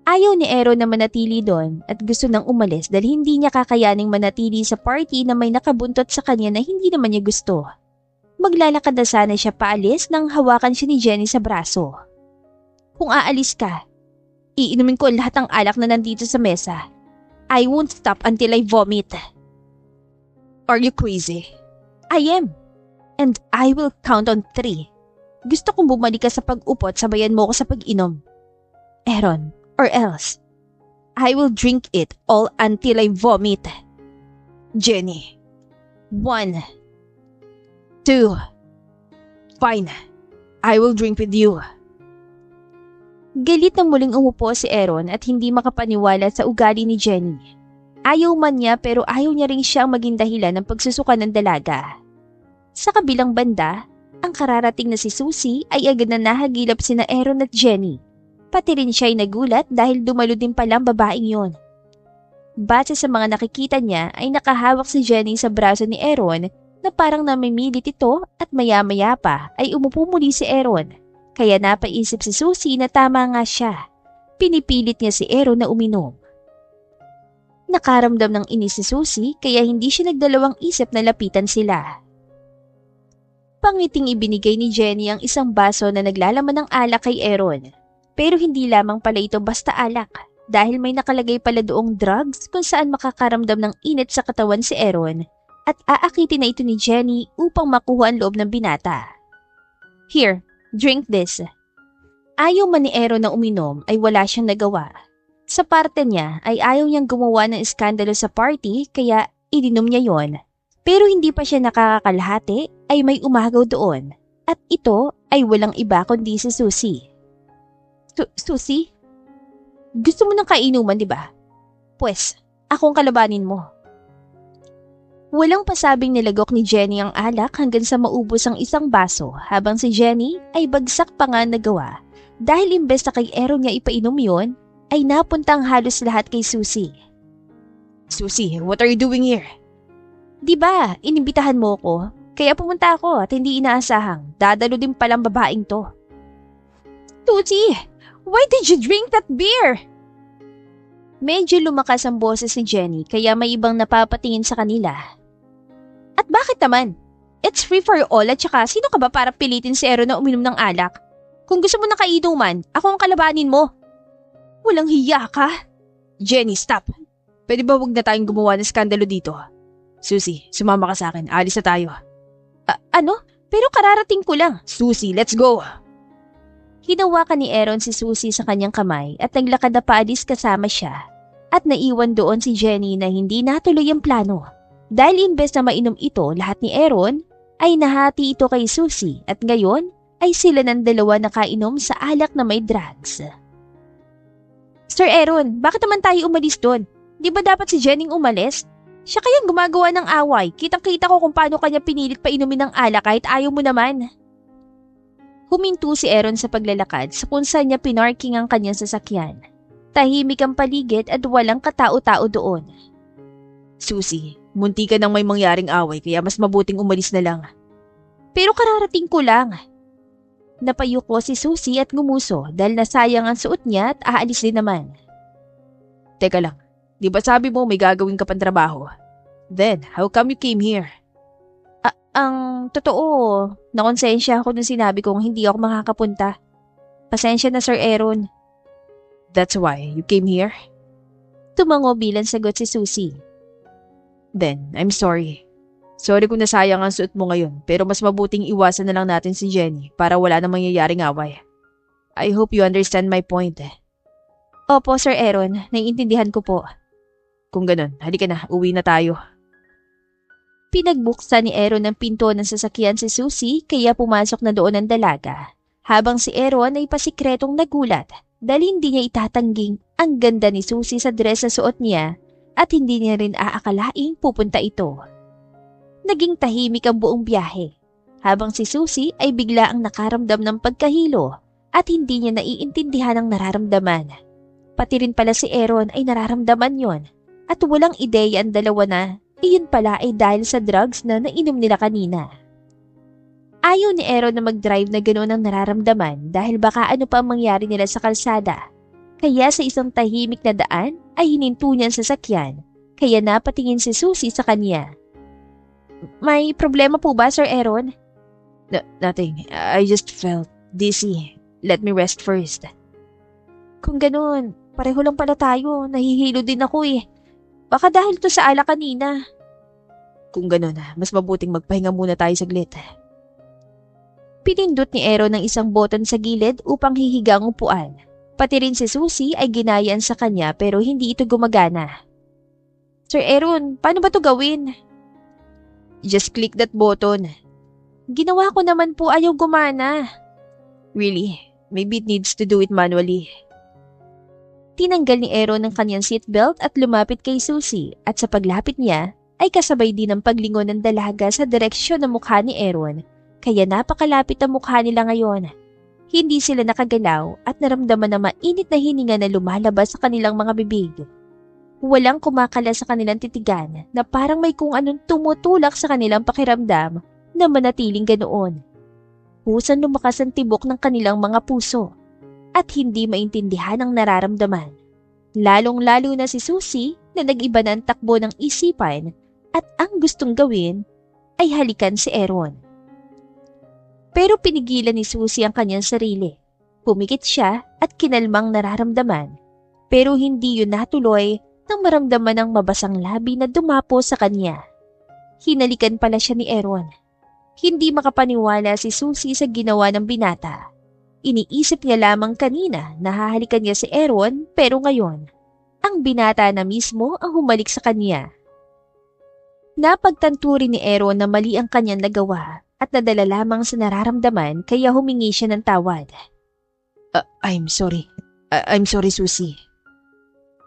Ayaw ni Aaron na manatili doon at gusto nang umalis dahil hindi niya kakayaning manatili sa party na may nakabuntot sa kanya na hindi naman niya gusto. Maglalakad na sana siya paalis nang hawakan siya ni Jenny sa braso. Kung aalis ka, iinumin ko lahat ng alak na nandito sa mesa. I won't stop until I vomit. Are you crazy? I am. And I will count on 3. Gusto kong bumalik ka sa pag-upo at sabayan mo ko sa pag-inom. Aaron, or else, I will drink it all until I vomit. Jenny. 1, 2. Fine. I will drink with you. Galit nang muling umupo si Aaron at hindi makapaniwala sa ugali ni Jenny. Ayaw man niya pero ayaw niya rin siyang maging dahilan ng pagsusuka ng dalaga. Sa kabilang banda, ang kararating na si Susie ay agad na nahagilap sina Aaron at Jenny. Pati rin siya ay nagulat dahil dumalo din pala ang babaeng yon. Base sa mga nakikita niya ay nakahawak si Jenny sa braso ni Aaron na parang namimilit ito at maya-maya pa ay umupo muli si Aaron. Kaya napaisip si Susie na tama nga siya. Pinipilit niya si Aaron na uminom. Nakaramdam ng inis si Susie kaya hindi siya nagdalawang isip na lapitan sila. Pangiting ibinigay ni Jenny ang isang baso na naglalaman ng alak kay Aaron. Pero hindi lamang pala ito basta alak dahil may nakalagay pala doong drugs kung saan makakaramdam ng init sa katawan si Aaron at aakitin na ito ni Jenny upang makuha ang loob ng binata. Here, drink this. Ayaw man ni Aaron na uminom ay wala siyang nagawa. Sa parte niya ay ayaw niyang gumawa ng iskandalo sa party kaya ininom niya yon. Pero hindi pa siya nakakakalahati ay may umagaw doon at ito ay walang iba kundi si Susie. Susie? Gusto mo ng kainuman, di ba? Pwes, akong kalabanin mo. Walang pasabing nilagok ni Jenny ang alak hanggang sa maubos ang isang baso habang si Jenny ay bagsak pa nga nagawa dahil imbes na kay Aaron niya ipainom yon, ay napuntang halos lahat kay Susie. Susie, what are you doing here? Di ba, inimbitahan mo ko? Kaya pumunta ako at hindi inaasahang dadalo din palang babaeng to. Susie, why did you drink that beer? Medyo lumakas ang boses ni Jenny kaya may ibang napapatingin sa kanila. At bakit naman? It's free for all at saka sino ka ba para pilitin si Aaron na uminom ng alak? Kung gusto mo ng kainuman, ako ang kalabanin mo. Walang hiya ka. Jenny, stop. Pwede ba wag na tayong gumawa ng skandalo dito? Susie, sumama ka sa akin. Alis na tayo. Ano? Pero kararating ko lang. Susie, let's go. Hinawakan ni Aaron si Susie sa kanyang kamay at naglakad na paalis kasama siya. At naiwan doon si Jenny na hindi natuloy ang plano. Dahil imbes na mainom ito lahat ni Aaron, ay nahati ito kay Susie at ngayon ay sila ng dalawa nakainom sa alak na may drugs. Sir Aaron, bakit naman tayo umalis doon? Di ba dapat si Jenny umalis? Siya kayang gumagawa ng away. Kitang-kita ko kung paano kanya pinilit pa inumin ng alak kahit ayaw mo naman. Huminto si Aaron sa paglalakad sa kung saan niya pinarking ang kanyang sasakyan. Tahimik ang paligid at walang katao-tao doon. Susie, munti ka nang may mangyaring away kaya mas mabuting umalis na lang. Pero kararating ko lang. Napayuko si Susie at ngumuso dahil nasayang ang suot niya at aalis din naman. Teka lang, di ba sabi mo may gagawin ka pang trabaho? Then, how come you came here? Ang totoo, nakonsensya ako nung sinabi kong hindi ako makakapunta. Pasensya na Sir Aaron. That's why you came here? Tumango bilang sagot si Susie. Then, I'm sorry. Sorry kung nasayang ang suot mo ngayon pero mas mabuting iwasan na lang natin si Jenny para wala na mangyayaring away. I hope you understand my point. Opo Sir Aaron, naiintindihan ko po. Kung ganun, halika na, uwi na tayo. Pinagbuksan ni Aaron ang pinto ng sasakyan si Susie kaya pumasok na doon ang dalaga. Habang si Aaron ay pasikretong nagulat dahil hindi niya itatangging ang ganda ni Susie sa dress na suot niya at hindi niya rin aakalaing pupunta ito. Naging tahimik ang buong biyahe habang si Susie ay bigla ang nakaramdam ng pagkahilo at hindi niya naiintindihan ang nararamdaman. Pati rin pala si Aaron ay nararamdaman yon at walang ideya ang dalawa na iyon pala ay dahil sa drugs na nainom nila kanina. Ayaw ni Aaron na mag-drive na gano'n ang nararamdaman dahil baka ano pa ang mangyari nila sa kalsada. Kaya sa isang tahimik na daan ay hininto niya ang sasakyan kaya napatingin si Susie sa kanya. May problema po ba Sir Aaron? Nothing. I just felt dizzy. Let me rest first. Kung gano'n, pareho lang pala tayo. Nahihilo din ako eh. Baka dahil to sa alak kanina. Kung gano'n, mas mabuting magpahinga muna tayo saglit. Pinindot ni Aaron ng isang button sa gilid upang hihiga ang upuan. Pati rin si Susie ay ginayaan sa kanya pero hindi ito gumagana. Sir Aaron, paano ba to gawin? Just click that button. Ginawa ko naman po ayaw gumana. Really? Maybe it needs to do it manually. Tinanggal ni Aaron ang kanyang seatbelt at lumapit kay Susie at sa paglapit niya ay kasabay din ang paglingon ng dalaga sa direksyon ng mukha ni Aaron kaya napakalapit ang mukha nila ngayon. Hindi sila nakagalaw at naramdaman na mainit na hininga na lumalabas sa kanilang mga bibig. Walang kumakala sa kanilang titigan na parang may kung anong tumutulak sa kanilang pakiramdam na manatiling ganoon. Husang lumakas ang tibok ng kanilang mga puso at hindi maintindihan ang nararamdaman. Lalong-lalo na si Susie na nag-iba na ang takbo ng isipan at ang gustong gawin ay halikan si Aaron. Pero pinigilan ni Susie ang kanyang sarili. Pumikit siya at kinalmang nararamdaman. Pero hindi yun natuloy nang maramdaman ang mabasang labi na dumapo sa kanya. Hinalikan pala siya ni Aaron. Hindi makapaniwala si Susie sa ginawa ng binata. Iniisip niya lamang kanina na hahalikan niya si Aaron pero ngayon, ang binata na mismo ang humalik sa kanya. Napagtanto rin ni Aaron na mali ang kanyang nagawa at nadala lamang sa nararamdaman kaya humingi siya ng tawad. I'm sorry. I'm sorry, Susie.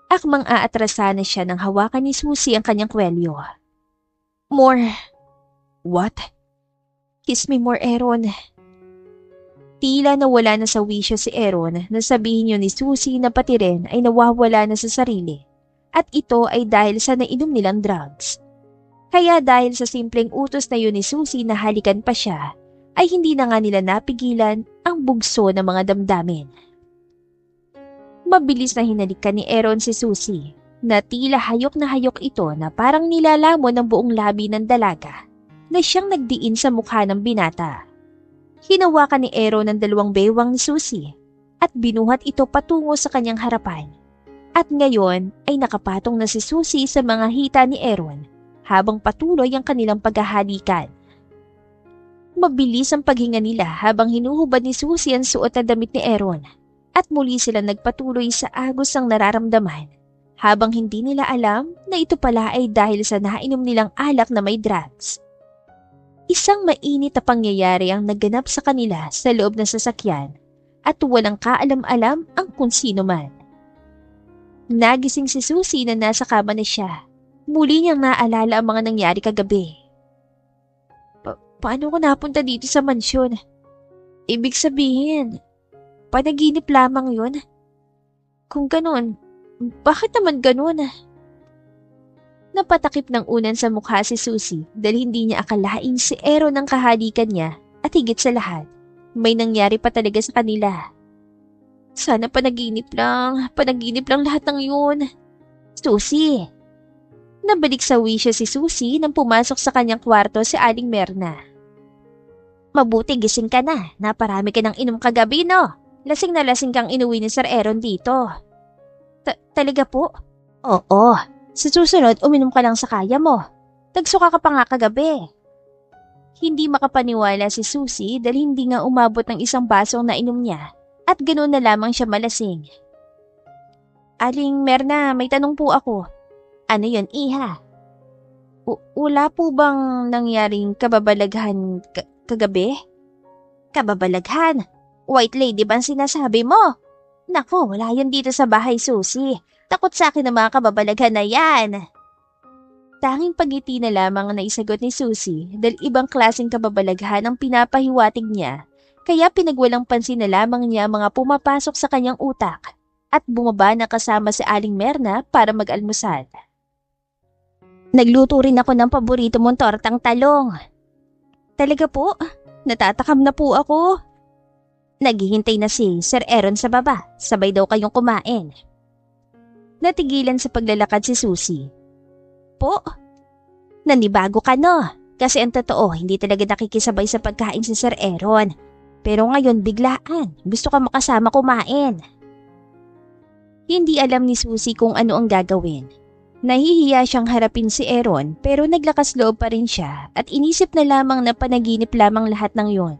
Akmang aatrasa na siya nang hawakan ni Susie ang kanyang kwelyo. More. What? Kiss me more, Aaron. Tila nawala na sa wisyo si Aaron na sabihin yun ni Susie na pati rin ay nawawala na sa sarili. At ito ay dahil sa nainom nilang drugs. Kaya dahil sa simpleng utos na yun ni Susie na halikan pa siya, ay hindi na nga nila napigilan ang bugso ng mga damdamin. Mabilis na hinalikan ni Aaron si Susie na tila hayok na hayok ito na parang nilalamon ng buong labi ng dalaga na siyang nagdiin sa mukha ng binata. Hinawakan ni Aaron ang dalawang bewang ni Susie at binuhat ito patungo sa kanyang harapan. At ngayon ay nakapatong na si Susie sa mga hita ni Aaron habang patuloy ang kanilang paghahalikan. Mabilis ang paghinga nila habang hinuhubad ni Susie ang suot na damit ni Aaron at muli sila nagpatuloy sa agos ng nararamdaman habang hindi nila alam na ito pala ay dahil sa nainom nilang alak na may drugs. Isang mainit na pangyayari ang naganap sa kanila sa loob ng sasakyan at walang kaalam-alam ang kung sino man. Nagising si Susie na nasa kama na siya. Muli niyang naalala ang mga nangyari kagabi. Paano ko napunta dito sa mansyon? Ibig sabihin, panaginip lamang yun? Kung ganun, bakit naman ganun? Napatakip ng unan sa mukha si Susie dahil hindi niya akalain si Aaron ang kahalikan niya at higit sa lahat, may nangyari pa talaga sa kanila. Sana panaginip lang lahat ng yun. Susie! Nabalik sa wisyo si Susie nang pumasok sa kanyang kwarto si Aling Merna. Mabuti gising ka na, naparami ka ng inom kagabi no? Lasing na lasing kang inuwi ni Sir Aaron dito. Talaga po? Oo. Sa susunod, uminom ka lang sa kaya mo. Tagsuka ka pa nga kagabi. Hindi makapaniwala si Susie dahil hindi nga umabot ng isang basong na inom niya at ganoon na lamang siya malasing. Aling Merna, may tanong po ako. Ano yun, iha? Wala po bang nangyaring kababalaghan kagabi? Kababalaghan? White lady ba ang sinasabi mo? Nako, wala yan dito sa bahay, Susie. Takot sa akin ang mga kababalaghan na yan. Tanging pagiti na lamang ang naisagot ni Susie dahil ibang klaseng kababalaghan ang pinapahiwatig niya. Kaya pinagwalang pansin na lamang niya mga pumapasok sa kanyang utak at bumaba na kasama si Aling Merna para mag-almusal. Nagluto rin ako ng paborito mong tortang talong. Talaga po? Natatakam na po ako. Naghihintay na si Sir Aaron sa baba. Sabay daw kayong kumain. Natigilan sa paglalakad si Susie. Po? Nanibago ka no? Kasi ang totoo, hindi talaga nakikisabay sa pagkain si Sir Aaron. Pero ngayon biglaan, gusto ka makasama kumain. Hindi alam ni Susie kung ano ang gagawin. Nahihiya siyang harapin si Aaron pero naglakas loob pa rin siya at inisip na lamang na panaginip lamang lahat ng yon.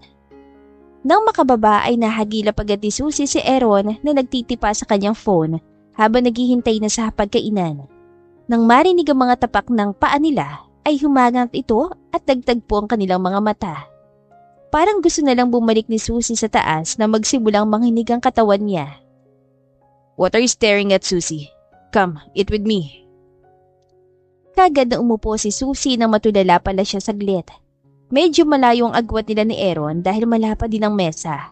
Nang makababa ay nahagilap agad ni Susie si Aaron na nagtitipa sa kanyang phone habang naghihintay na sa pagkainan. Nang marinig ang mga tapak ng paa nila ay humagat ito at dagtagpo ang kanilang mga mata. Parang gusto na lang bumalik ni Susie sa taas na magsimulang manghinig ang katawan niya. What are you staring at, Susie? Come, eat with me. Kagad na umupo si Susie nang matulala pala siya saglit. Medyo malayo ang agwat nila ni Aaron dahil malapad din ang mesa.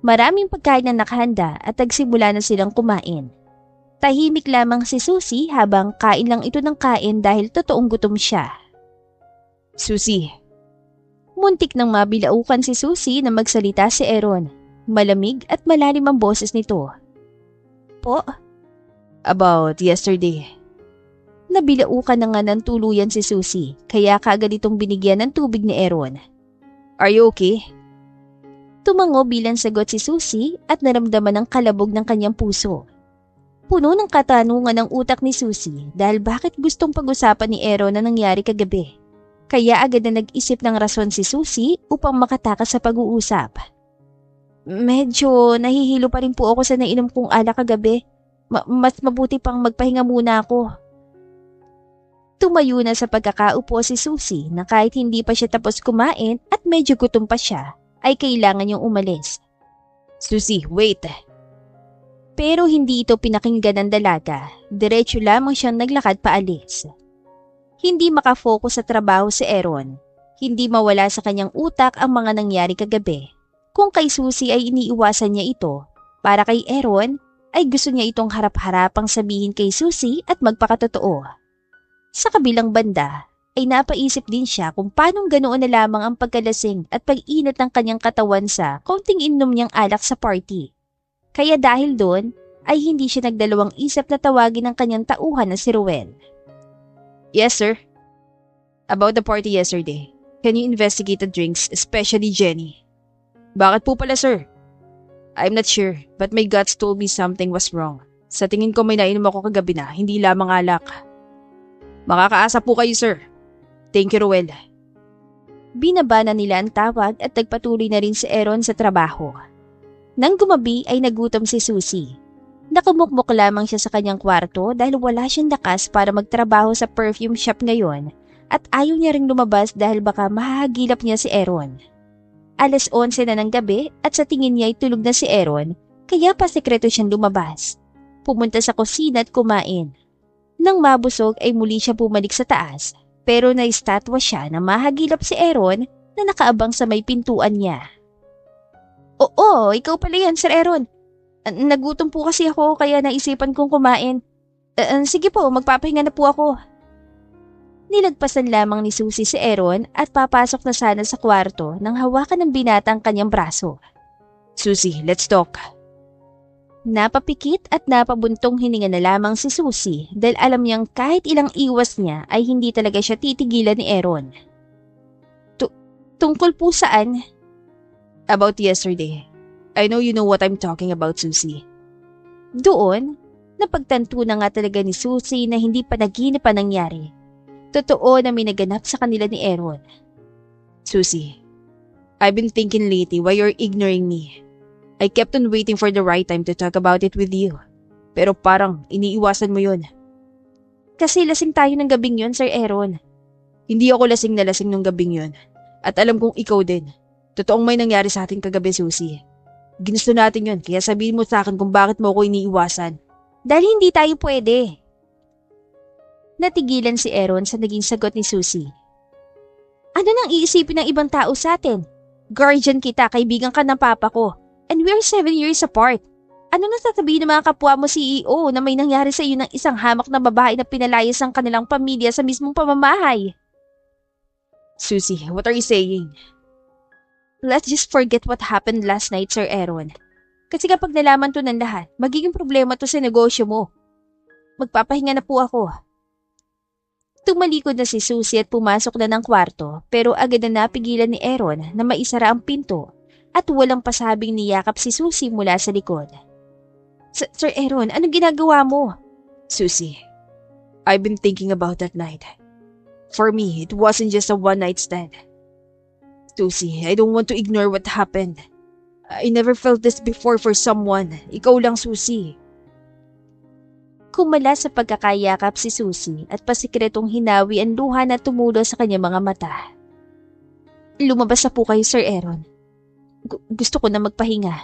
Maraming pagkain na nakahanda at nagsimula na silang kumain. Tahimik lamang si Susie habang kain lang ito ng kain dahil totoong gutom siya. Susie. Muntik nang mabilaukan si Susie na magsalita si Aaron. Malamig at malalim ang boses nito. Po? About yesterday. Nabilaukan na nga ng tuluyan si Susie kaya kaagad itong binigyan ng tubig ni Aaron. Are you okay? Tumango bilang sagot si Susie at naramdaman ang kalabog ng kanyang puso. Puno ng katanungan ang utak ni Susie dahil bakit gustong pag-usapan ni Aaron na nangyari kagabi. Kaya agad na nag-isip ng rason si Susie upang makatakas sa pag-uusap. Medyo nahihilo pa rin po ako sa nainom kong alak kagabi. Mas mabuti pang magpahinga muna ako. Tumayo na sa pagkakaupo si Susie na kahit hindi pa siya tapos kumain at medyo gutom pa siya, ay kailangan niyang umalis. Susie, wait! Pero hindi ito pinakinggan ng dalaga, diretso lamang siyang naglakad paalis. Hindi makafocus sa trabaho si Aaron, hindi mawala sa kanyang utak ang mga nangyari kagabi. Kung kay Susie ay iniiwasan niya ito, para kay Aaron ay gusto niya itong harap-harapang sabihin kay Susie at magpakatotoo. Sa kabilang banda ay napaisip din siya kung paanong ganoon na lamang ang pagkalasing at pag-inat ng kanyang katawan sa kaunting inom niyang alak sa party. Kaya dahil doon ay hindi siya nagdalawang isip na tawagin ang kanyang tauhan na si Ruel. Yes, sir. About the party yesterday, can you investigate the drinks, especially Jenny? Bakit po pala, sir? I'm not sure, but my guts told me something was wrong. Sa tingin ko may nainom ako kagabi na, hindi lamang alak. Makakaasa po kayo, sir. Thank you, Ruel. Binaba na nila ang tawag at nagpatuloy na rin si Aaron sa trabaho. Nang gumabi ay nagutom si Susie. Nakumukmok lamang siya sa kanyang kwarto dahil wala siyang lakas para magtrabaho sa perfume shop ngayon at ayaw niya ring lumabas dahil baka mahahagilap niya si Aaron. 11:00 na ng gabi at sa tingin niya ay tulog na si Aaron kaya pa sekreto siyang lumabas. Pumunta sa kusina at kumain. Nang mabusog ay muli siya bumalik sa taas pero naistatwa siya na mahagilap si Aaron na nakaabang sa may pintuan niya. Oo, ikaw pala yan, Sir Aaron. Nagutom po kasi ako kaya naisipan kong kumain. Sige po, magpapahinga na po ako. Nilagpasan lamang ni Susie si Aaron at papasok na sana sa kwarto nang hawakan ng binata ang kanyang braso. Susie, let's talk. Napapikit at napabuntong hininga na lamang si Susie dahil alam niyang kahit ilang iwas niya ay hindi talaga siya titigilan ni Aaron. Tungkol po saan? About yesterday. I know you know what I'm talking about, Susie. Doon, napagtanto na nga talaga ni Susie na hindi panaginip pa nangyari. Totoo na may naganap sa kanila ni Aaron. Susie, I've been thinking lately why you're ignoring me. I kept on waiting for the right time to talk about it with you. Pero parang iniiwasan mo yun. Kasi lasing tayo ng gabing yun, Sir Aaron. Hindi ako lasing na lasing nung gabing yun. At alam kong ikaw din. Totoong may nangyari sa atin kagabi, Susie. Ginusto natin yun, kaya sabihin mo sa akin kung bakit mo ako iniiwasan. Dahil hindi tayo pwede. Natigilan si Aaron sa naging sagot ni Susie. Ano nang iisipin ng ibang tao sa atin? Guardian kita, kaibigan ka ng papa ko. And we're 7 years apart. Ano nang sasabihin ng mga kapwa mo CEO na may nangyari sa iyo ng isang hamak na babae na pinalayas ang kanilang pamilya sa mismong pamamahay? Susie, what are you saying? Let's just forget what happened last night, Sir Aaron. Kasi kapag nalaman to ng lahat, magiging problema to sa negosyo mo. Magpapahinga na po ako. Tumalikod na si Susie at pumasok na ng kwarto pero agad na napigilan ni Aaron na maisara ang pinto at walang pasabing niyakap si Susie mula sa likod. Sir Aaron, anong ginagawa mo? Susie, I've been thinking about that night. For me, it wasn't just a one-night stand. Susie, I don't want to ignore what happened. I never felt this before for someone. Ikaw lang, Susie. Kumala sa pagkakayakap si Susie at pasikretong hinawi ang luha na tumulo sa kanyang mga mata. Lumabas na po kayo, Sir Aaron. Gusto ko na magpahinga.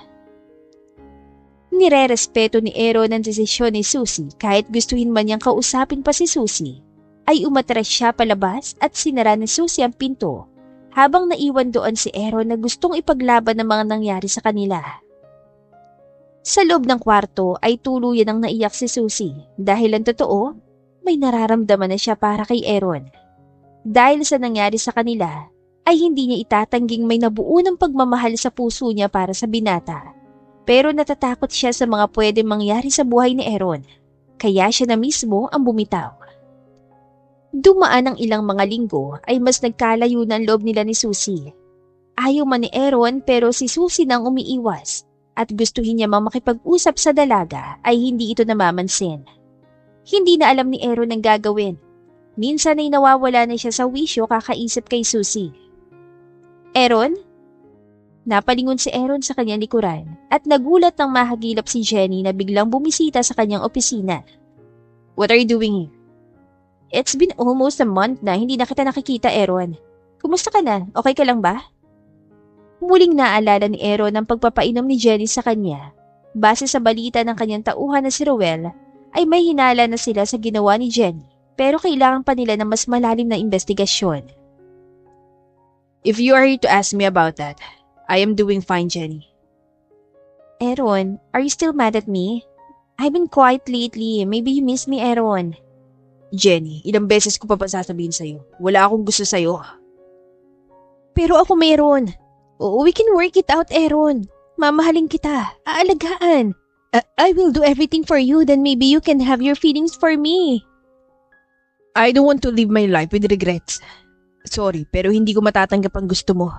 Nire-respeto ni Aaron ang desisyon ni Susie kahit gustuhin man niyang kausapin pa si Susie, ay umatras siya palabas at sinara ni Susie ang pinto habang naiwan doon si Aaron na gustong ipaglaban ng mga nangyari sa kanila. Sa loob ng kwarto ay tuluyan ang naiyak si Susie dahil ang totoo, may nararamdaman na siya para kay Aaron. Dahil sa nangyari sa kanila, ay hindi niya itatangging may nabuo ng pagmamahal sa puso niya para sa binata. Pero natatakot siya sa mga pwedeng mangyari sa buhay ni Aaron, kaya siya na mismo ang bumitaw. Dumaan ang ilang mga linggo ay mas nagkalayo na ang loob nila ni Susie. Ayaw man ni Aaron pero si Susie nang umiiwas at gustuhin niya makipag-usap sa dalaga ay hindi ito namamansin. Hindi na alam ni Aaron ang gagawin. Minsan ay nawawala na siya sa wisyo kakaisip kay Susie. Aaron? Napalingon si Aaron sa kanyang likuran at nagulat nang mahagilap si Jenny na biglang bumisita sa kanyang opisina. What are you doing here? It's been almost a month na hindi na kita nakikita, Aaron. Kumusta ka na? Okay ka lang ba? Muling naalala ni Aaron ang pagpapainom ni Jenny sa kanya. Base sa balita ng kanyang tauhan na si Ruel, ay may hinala na sila sa ginawa ni Jenny pero kailangan pa nila ng mas malalim na investigasyon. If you are here to ask me about that, I am doing fine, Jenny. Aaron, are you still mad at me? I've been quiet lately. Maybe you miss me, Aaron. Jenny, ilang beses ko pa ba sasabihin sa'yo? Wala akong gusto sa'yo. Pero ako meron. Oo, we can work it out, Aaron. Mamahalin kita. Aalagaan. I will do everything for you, then maybe you can have your feelings for me. I don't want to live my life with regrets. Sorry, pero hindi ko matatanggap ang gusto mo.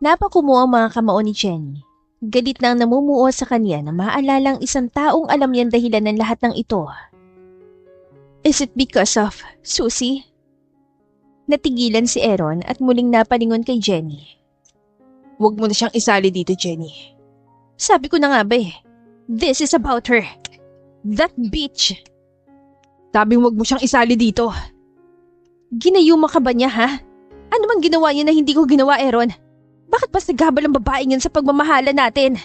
Napakumuha ang mga kamao ni Jenny. Galit na ang namumuo sa kanya na maalalang isang taong alam niyang dahilan ng lahat ng ito. Is it because of Susie? Natigilan si Aaron at muling napalingon kay Jenny. Huwag mo na siyang isali dito, Jenny. Sabi ko na nga ba eh. This is about her. That bitch. Sabing huwag mo siyang isali dito. Ginayuma ka ba niya, ha? Ano mang ginawa niya na hindi ko ginawa, Aaron? Bakit ba naghabal ang babaeng yan sa pagmamahalan natin?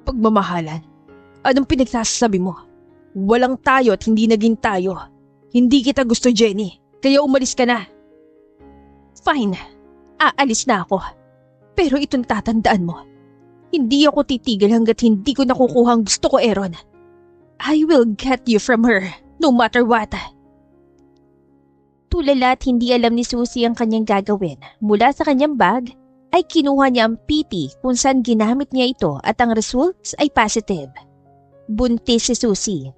Pagmamahalan? Anong pinagsasabi mo? Walang tayo at hindi naging tayo. Hindi kita gusto, Jenny. Kaya umalis ka na. Fine. Aalis na ako. Pero itong tatandaan mo. Hindi ako titigil hanggat hindi ko nakukuha ang gusto ko, Aaron. I will get you from her, no matter what. Tulala at hindi alam ni Susie ang kanyang gagawin. Mula sa kanyang bag, ay kinuha niya ang PT kung saan ginamit niya ito at ang results ay positive. Buntis si Susie.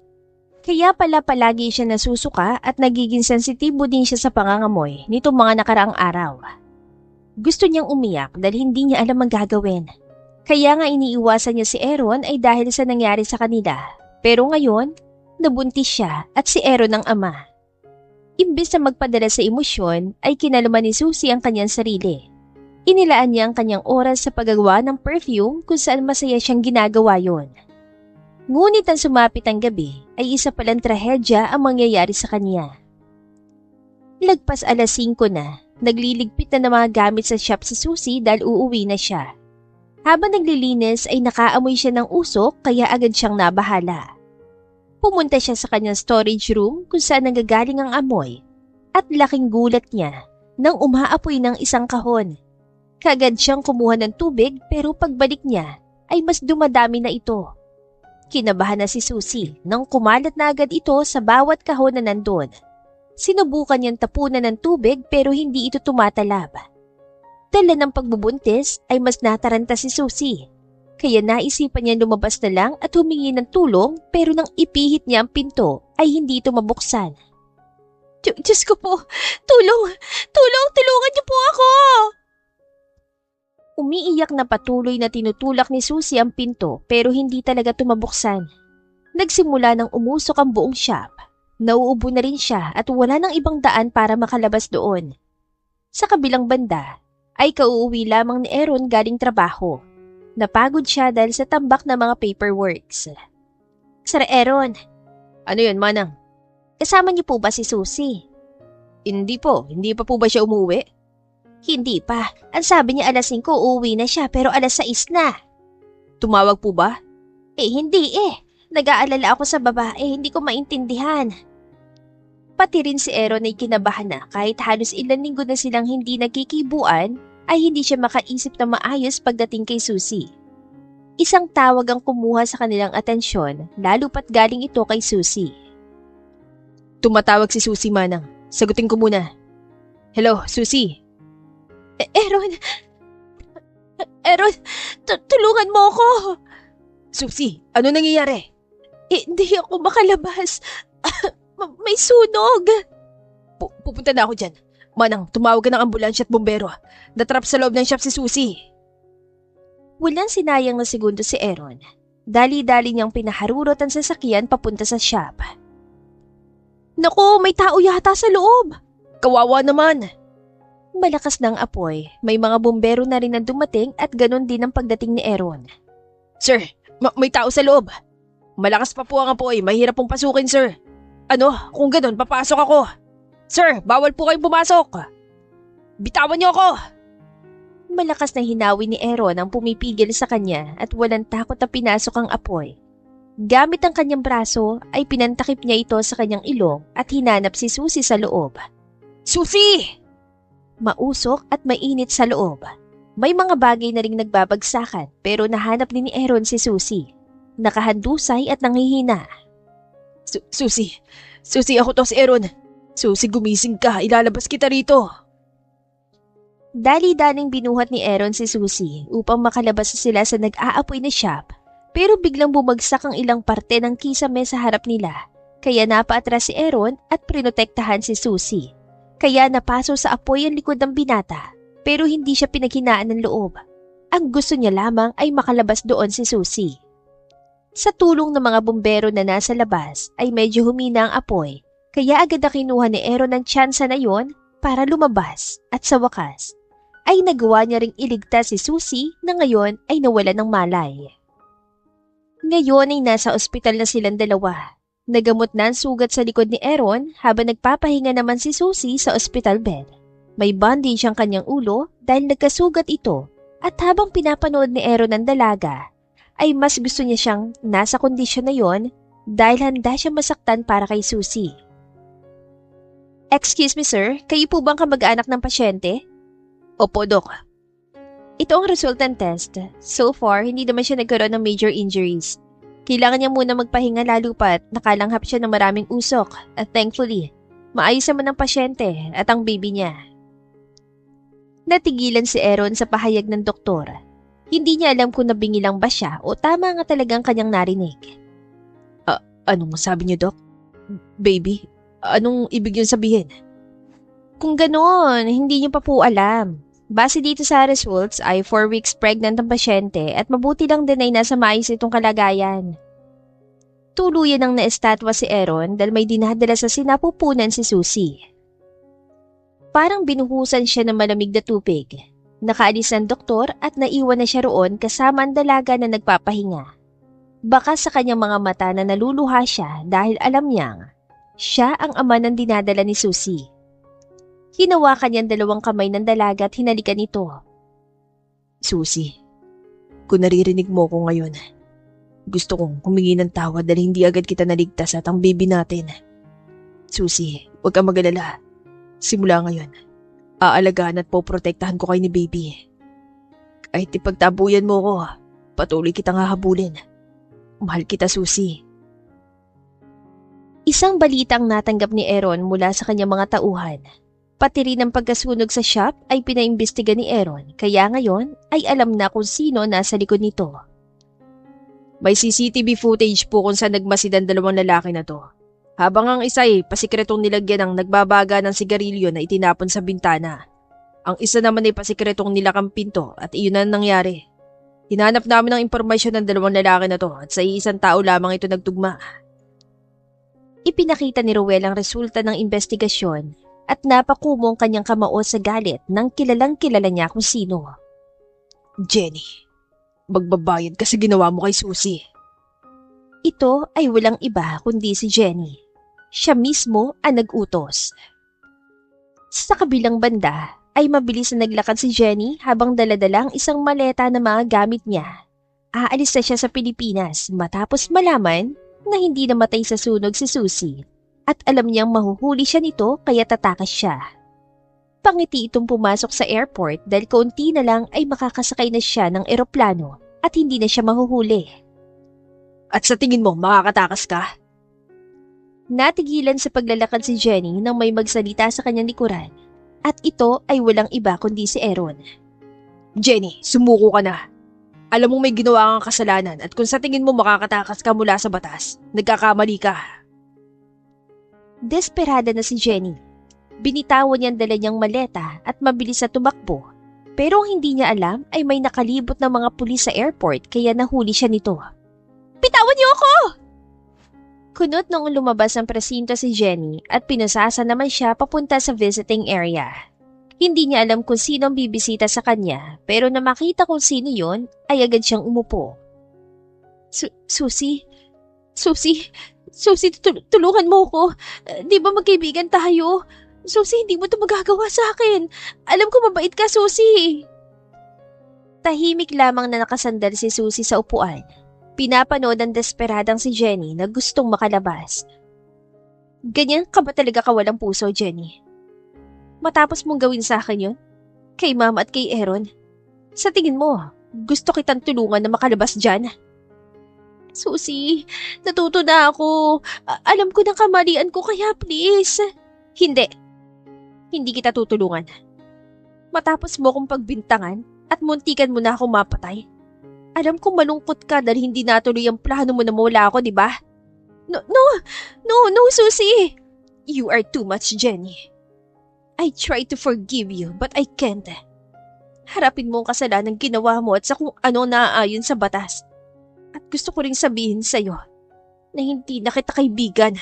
Kaya pala palagi siya nasusuka at nagiging sensitibo din siya sa pangangamoy nitong mga nakaraang araw. Gusto niyang umiyak dahil hindi niya alam ang gagawin. Kaya nga iniiwasan niya si Aaron ay dahil sa nangyari sa kanila. Pero ngayon, nabuntis siya at si Aaron ang ama. Imbes na magpadala sa emosyon ay kinalaman ni Susie ang kanyang sarili. Inilaan niya ang kanyang oras sa paggagawa ng perfume kung saan masaya siyang ginagawa yon. Ngunit ang sumapit ang gabi ay isa palang trahedya ang mangyayari sa kanya. Lagpas 5:00 na, nagliligpit na ng mga gamit sa shop si Susie dahil uuwi na siya. Habang naglilinis ay nakaamoy siya ng usok kaya agad siyang nabahala. Pumunta siya sa kanyang storage room kung saan nanggagaling ang amoy at laking gulat niya nang umaapoy ng isang kahon. Kagad siyang kumuha ng tubig pero pagbalik niya ay mas dumadami na ito. Kinabahan na si Susie nang kumalat na agad ito sa bawat kahon na nandun. Sinubukan niyang tapunan ng tubig pero hindi ito tumatalab. Dala ng pagbubuntis ay mas nataranta si Susie. Kaya naisipan niya lumabas na lang at humingi ng tulong pero nang ipihit niya ang pinto ay hindi ito mabuksan. Diyos ko po! Tulong! Tulungan niyo po ako! Umiiyak na patuloy na tinutulak ni Susie ang pinto pero hindi talaga tumabuksan. Nagsimula nang umusok ang buong shop. Nauubo na rin siya at wala nang ibang daan para makalabas doon. Sa kabilang banda ay kauuwi lamang ni Aaron galing trabaho. Napagod siya dahil sa tambak na mga paperworks. Sir Aaron. Ano yun, Manang? Kasama niyo po ba si Susie? Hindi po. Hindi pa po ba siya umuwi? Hindi pa. Ang sabi niya 5:00 uuwi na siya pero 6:00 na. Tumawag po ba? Hindi eh. Nag-aalala ako sa babae, hindi ko maintindihan. Pati rin si Aaron ay kinabahan na kahit halos ilang linggo na silang hindi nagkikibuan ay hindi siya makaisip na maayos pagdating kay Susie. Isang tawag ang kumuha sa kanilang atensyon lalo pat galing ito kay Susie. Tumatawag si Susie, Manang. Sagutin ko muna. Hello, Susie. Aaron, tulungan mo ako. Susie, ano nangyayari? Hindi ako makalabas. May sunog. Pupunta na ako dyan. Manang, tumawag ka ng ambulansya at bombero. Natrap sa loob ng shop si Susie. Walang sinayang na segundo si Aaron. Dali-dali niyang pinaharurot ang sasakyan papunta sa shop. Naku, may tao yata sa loob. Kawawa naman. Malakas ng apoy, may mga bumbero na rin ang dumating at ganon din ang pagdating ni Aaron. Sir, may tao sa loob. Malakas pa po ang apoy, mahirap pong pasukin, sir. Ano, kung ganon, papasok ako. Sir, bawal po kayong pumasok. Bitawan niyo ako. Malakas na hinawi ni Aaron ang pumipigil sa kanya at walang takot na pinasok ang apoy. Gamit ang kanyang braso ay pinantakip niya ito sa kanyang ilong at hinanap si Susie sa loob. Susie! Mausok at mainit sa loob. May mga bagay na ring nagbabagsakan pero nahanap din ni Aaron si Susie. Nakahandusay at nanghihina. Susie! Susie, ako to si Aaron! Susie, gumising ka! Ilalabas kita rito! Dali-daling binuhat ni Aaron si Susie upang makalabas sila sa nag-aapoy na shop pero biglang bumagsak ang ilang parte ng kisame sa harap nila kaya napaatras si Aaron at prinotektahan si Susie. Kaya napaso sa apoy ang likod ng binata pero hindi siya pinaghinaan ng loob. Ang gusto niya lamang ay makalabas doon si Susie. Sa tulong ng mga bumbero na nasa labas ay medyo humina ang apoy kaya agad na kinuha ni Aaron ang tsansa na yon para lumabas at sa wakas ay nagawa niya ring iligtas si Susie na ngayon ay nawala ng malay. Ngayon ay nasa ospital na silang dalawa. Nagamot na ang sugat sa likod ni Aaron habang nagpapahinga naman si Susie sa ospital bed. May bandage ang kanyang ulo dahil nagkasugat ito at habang pinapanood ni Aaron ang dalaga ay mas gusto niya siyang nasa kondisyon na yon dahil handa siya masaktan para kay Susie. Excuse me sir, kayo po bang kamag-anak ng pasyente? Opo, Dok. Ito ang result ng test. So far, hindi naman siya nagkaroon ng major injuries. Kailangan niya muna magpahinga lalo pat nakalanghap siya ng maraming usok at thankfully, maayos naman ang pasyente at ang baby niya. Natigilan si Aaron sa pahayag ng doktor. Hindi niya alam kung nabingi lang ba siya o tama nga talagang kanyang narinig. Anong sabi niyo, Dok? Baby? Anong ibig yun sabihin? Kung ganoon, hindi niyo pa po alam. Base dito sa results ay 4 weeks pregnant ang pasyente at mabuti lang din ay nasa maayos itong kalagayan. Tuluyan ang naestatwa si Aaron dahil may dinadala sa sinapupunan si Susie. Parang binuhusan siya ng malamig na tubig. Nakaalis ang doktor at naiwan na siya roon kasama ang dalaga na nagpapahinga. Baka sa kanyang mga mata na naluluha siya dahil alam niyang siya ang ama ng dinadala ni Susie. Hinawakan niya ang dalawang kamay ng dalaga at hinalikan ito. Susie, kung naririnig mo ko ngayon, gusto kong humingi ng tawad dahil hindi agad kita naligtas at ang baby natin. Susie, huwag kang mag-alala. Simula ngayon, aalagaan at poprotektahan ko kayo ni baby. Kahit ipagtabuyan mo ko, patuloy kitang hahabulin. Mahal kita, Susie. Isang balita ang natanggap ni Aaron mula sa kanyang mga tauhan. Pati rin ang pagkasunog sa shop ay pinaimbestiga ni Aaron kaya ngayon ay alam na kung sino nasa likod nito. May CCTV footage po kung saan nagmasid ang dalawang lalaki na to. Habang ang isa ay pasikretong nilagyan ng nagbabaga ng sigarilyo na itinapon sa bintana. Ang isa naman ay pasikretong nilakang pinto at iyon ang nangyari. Hinanap namin ang impormasyon ng dalawang lalaki na to at sa iisang tao lamang ito nagtugma. Ipinakita ni Rowell ang resulta ng investigasyon at napakumong kanyang kamao sa galit nang kilalang kilala niya kung sino. Jenny, magbabayad ka sa ginawa mo kay Susie. Ito ay walang iba kundi si Jenny. Siya mismo ang nag-utos. Sa kabilang banda ay mabilis na naglakad si Jenny habang daladala ang isang maleta na mga gamit niya. Aalis na siya sa Pilipinas matapos malaman na hindi namatay sa sunog si Susie. At alam niyang mahuhuli siya nito kaya tatakas siya. Pangiti itong pumasok sa airport dahil kaunti na lang ay makakasakay na siya ng eroplano at hindi na siya mahuhuli. At sa tingin mo, makakatakas ka? Natigilan sa paglalakad si Jenny nang may magsalita sa kanyang likuran at ito ay walang iba kundi si Aaron. Jenny, sumuko ka na. Alam mong may ginawa kang kasalanan at kung sa tingin mo makakatakas ka mula sa batas, nagkakamali ka. Desperada na si Jenny. Binitawan niya ang dala niyang maleta at mabilis na tumakbo. Pero ang hindi niya alam ay may nakalibot na mga pulis sa airport kaya nahuli siya nito. Bitawan niyo ako! Kunot noong lumabas ang presinto si Jenny at pinasasa naman siya papunta sa visiting area. Hindi niya alam kung sino ang bibisita sa kanya pero na makita kung sino yon ay agad siyang umupo. Susie? Susie, tulungan mo ko. Di ba magkaibigan tayo? Susie, hindi mo ito magagawa sa akin. Alam ko mabait ka, Susie. Tahimik lamang na nakasandal si Susie sa upuan. Pinapanood ang desperadang si Jenny na gustong makalabas. Ganyan ka ba talaga kawalang puso, Jenny? Matapos mong gawin sa akin yun? Kay Mama at kay Aaron? Sa tingin mo, gusto kitang tulungan na makalabas dyan? Susie, natuto na ako. Alam ko na kamalian ko kaya please. Hindi. Hindi kita tutulungan. Matapos mo kong pagbintangan at muntikan mo na akong mapatay. Alam kong malungkot ka dahil hindi natuloy ang plano mo na mawala ako, di ba? No, Susie. You are too much, Jenny. I try to forgive you, but I can't. Harapin mo ang kasalanan ginawa mo at sa kung ano naaayon sa batas. At gusto ko ring sabihin sa'yo na hindi na kita kaibigan.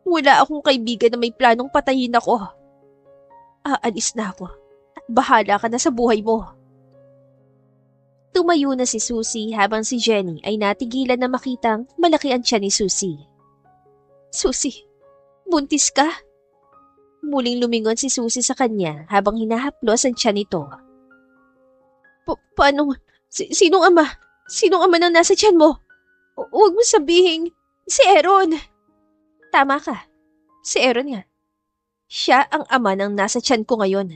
Wala akong kaibigan na may planong patayin ako. Aalis na ako at bahala ka na sa buhay mo. Tumayo na si Susie habang si Jenny ay natigilan na makitang malaki ang tiyan ni Susie. Susie, buntis ka? Muling lumingon si Susie sa kanya habang hinahaplos ang tiyan nito. Paano? Sinong ama? Sinong ama nang nasa tiyan mo? Huwag mo sabihin, si Aaron. Tama ka, si Aaron nga. Siya ang ama ng nasa tiyan ko ngayon.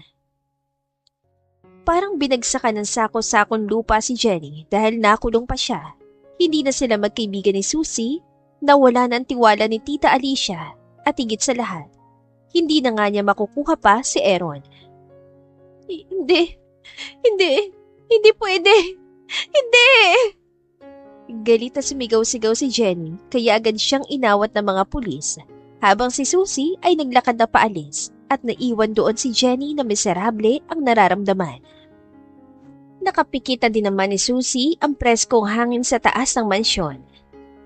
Parang binagsakan ng sako-sakong lupa si Jenny dahil nakulong pa siya. Hindi na sila magkaibigan ni Susie, nawala na ang tiwala ni Tita Alicia at higit sa lahat, hindi na nga niya makukuha pa si Aaron. Hindi pwede. Hindi! Galit na sumigaw-sigaw si Jenny kaya agad siyang inawat ng mga pulis habang si Susie ay naglakad na paalis at naiwan doon si Jenny na miserable ang nararamdaman. Nakapikita din naman ni Susie ang preskong hangin sa taas ng mansyon.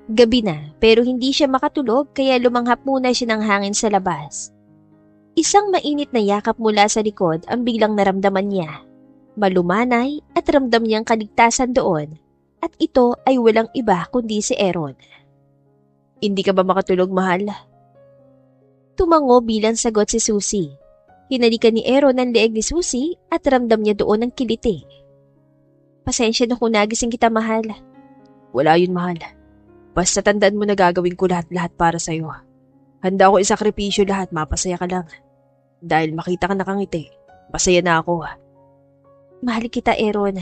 Gabi na pero hindi siya makatulog kaya lumanghap muna siya ng hangin sa labas. Isang mainit na yakap mula sa likod ang biglang naramdaman niya. Malumanay at ramdam niyang kaligtasan doon at ito ay walang iba kundi si Aaron. Hindi ka ba makatulog, mahal? Tumango bilang sagot si Susie. Hinalikan ni Aaron ang leeg ni Susie at ramdam niya doon ang kiliti. Pasensya na kung nagising kita, mahal. Wala yun, mahal. Basta tandaan mo na gagawin ko lahat-lahat para sa'yo. Handa ko isakripisyo lahat, mapasaya ka lang. Dahil makita ka nakangiti, masaya na ako. Mahal kita, Aaron.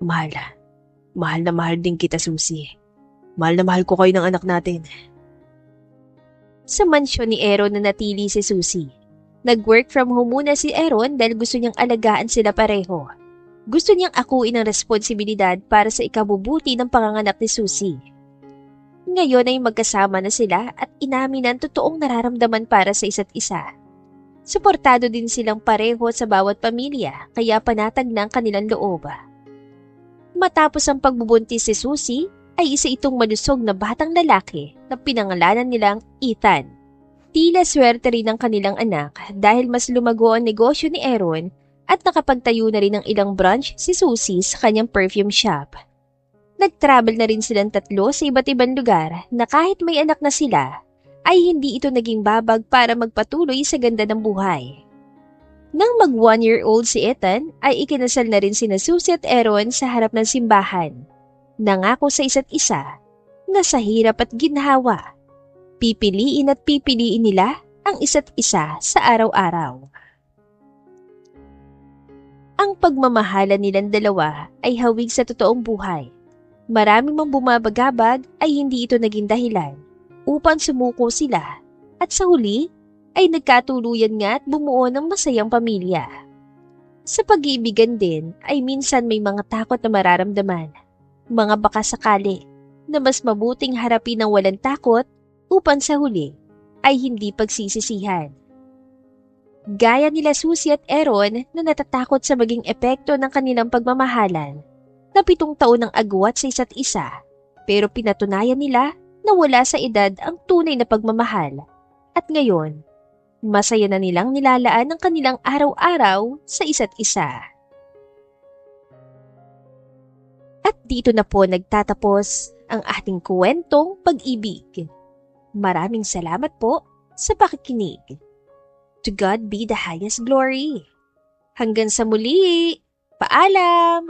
Mahal na mahal din kita, Susie. Mahal na mahal ko kayo ng anak natin. Sa mansyon ni Aaron na natili si Susie. Nag-work from home muna si Aaron dahil gusto niyang alagaan sila pareho. Gusto niyang akuin ang responsibilidad para sa ikabubuti ng panganganak ni Susie. Ngayon ay magkasama na sila at inamin ang totoong nararamdaman para sa isa't isa. Suportado din silang pareho sa bawat pamilya kaya panatag ng kanilang loob. Matapos ang pagbubuntis si Susie ay isa itong malusog na batang lalaki na pinangalanan nilang Ethan. Tila swerte rin ang kanilang anak dahil mas lumago ang negosyo ni Aaron at nakapagtayo na rin ng ilang branch si Susie sa kanyang perfume shop. Nag-travel na rin silang tatlo sa iba't ibang lugar na kahit may anak na sila, ay hindi ito naging babag para magpatuloy sa ganda ng buhay. Nang mag 1-year-old si Ethan, ay ikinasal na rin sina Susie at Aaron sa harap ng simbahan. Nangako sa isa't isa na sa hirap at ginhawa, pipiliin nila ang isa't isa sa araw-araw. Ang pagmamahalan nilang dalawa ay hawig sa totoong buhay. Maraming mang bumabagabag ay hindi ito naging dahilan upang sumuko sila at sa huli ay nagkatuluyan nga at bumuo ng masayang pamilya. Sa pag-iibigan din ay minsan may mga takot na mararamdaman, mga baka sakali na mas mabuting harapin ng walang takot upang sa huli ay hindi pagsisisihan. Gaya nila Susie at Aaron na natatakot sa maging epekto ng kanilang pagmamahalan na 7 taon ng agwat sa isa't isa pero pinatunayan nila na wala sa edad ang tunay na pagmamahal at ngayon, masaya na nilang nilalaan ang kanilang araw-araw sa isa't isa. At dito na po nagtatapos ang ating kwentong pag-ibig. Maraming salamat po sa pakikinig. To God be the highest glory. Hanggang sa muli, paalam!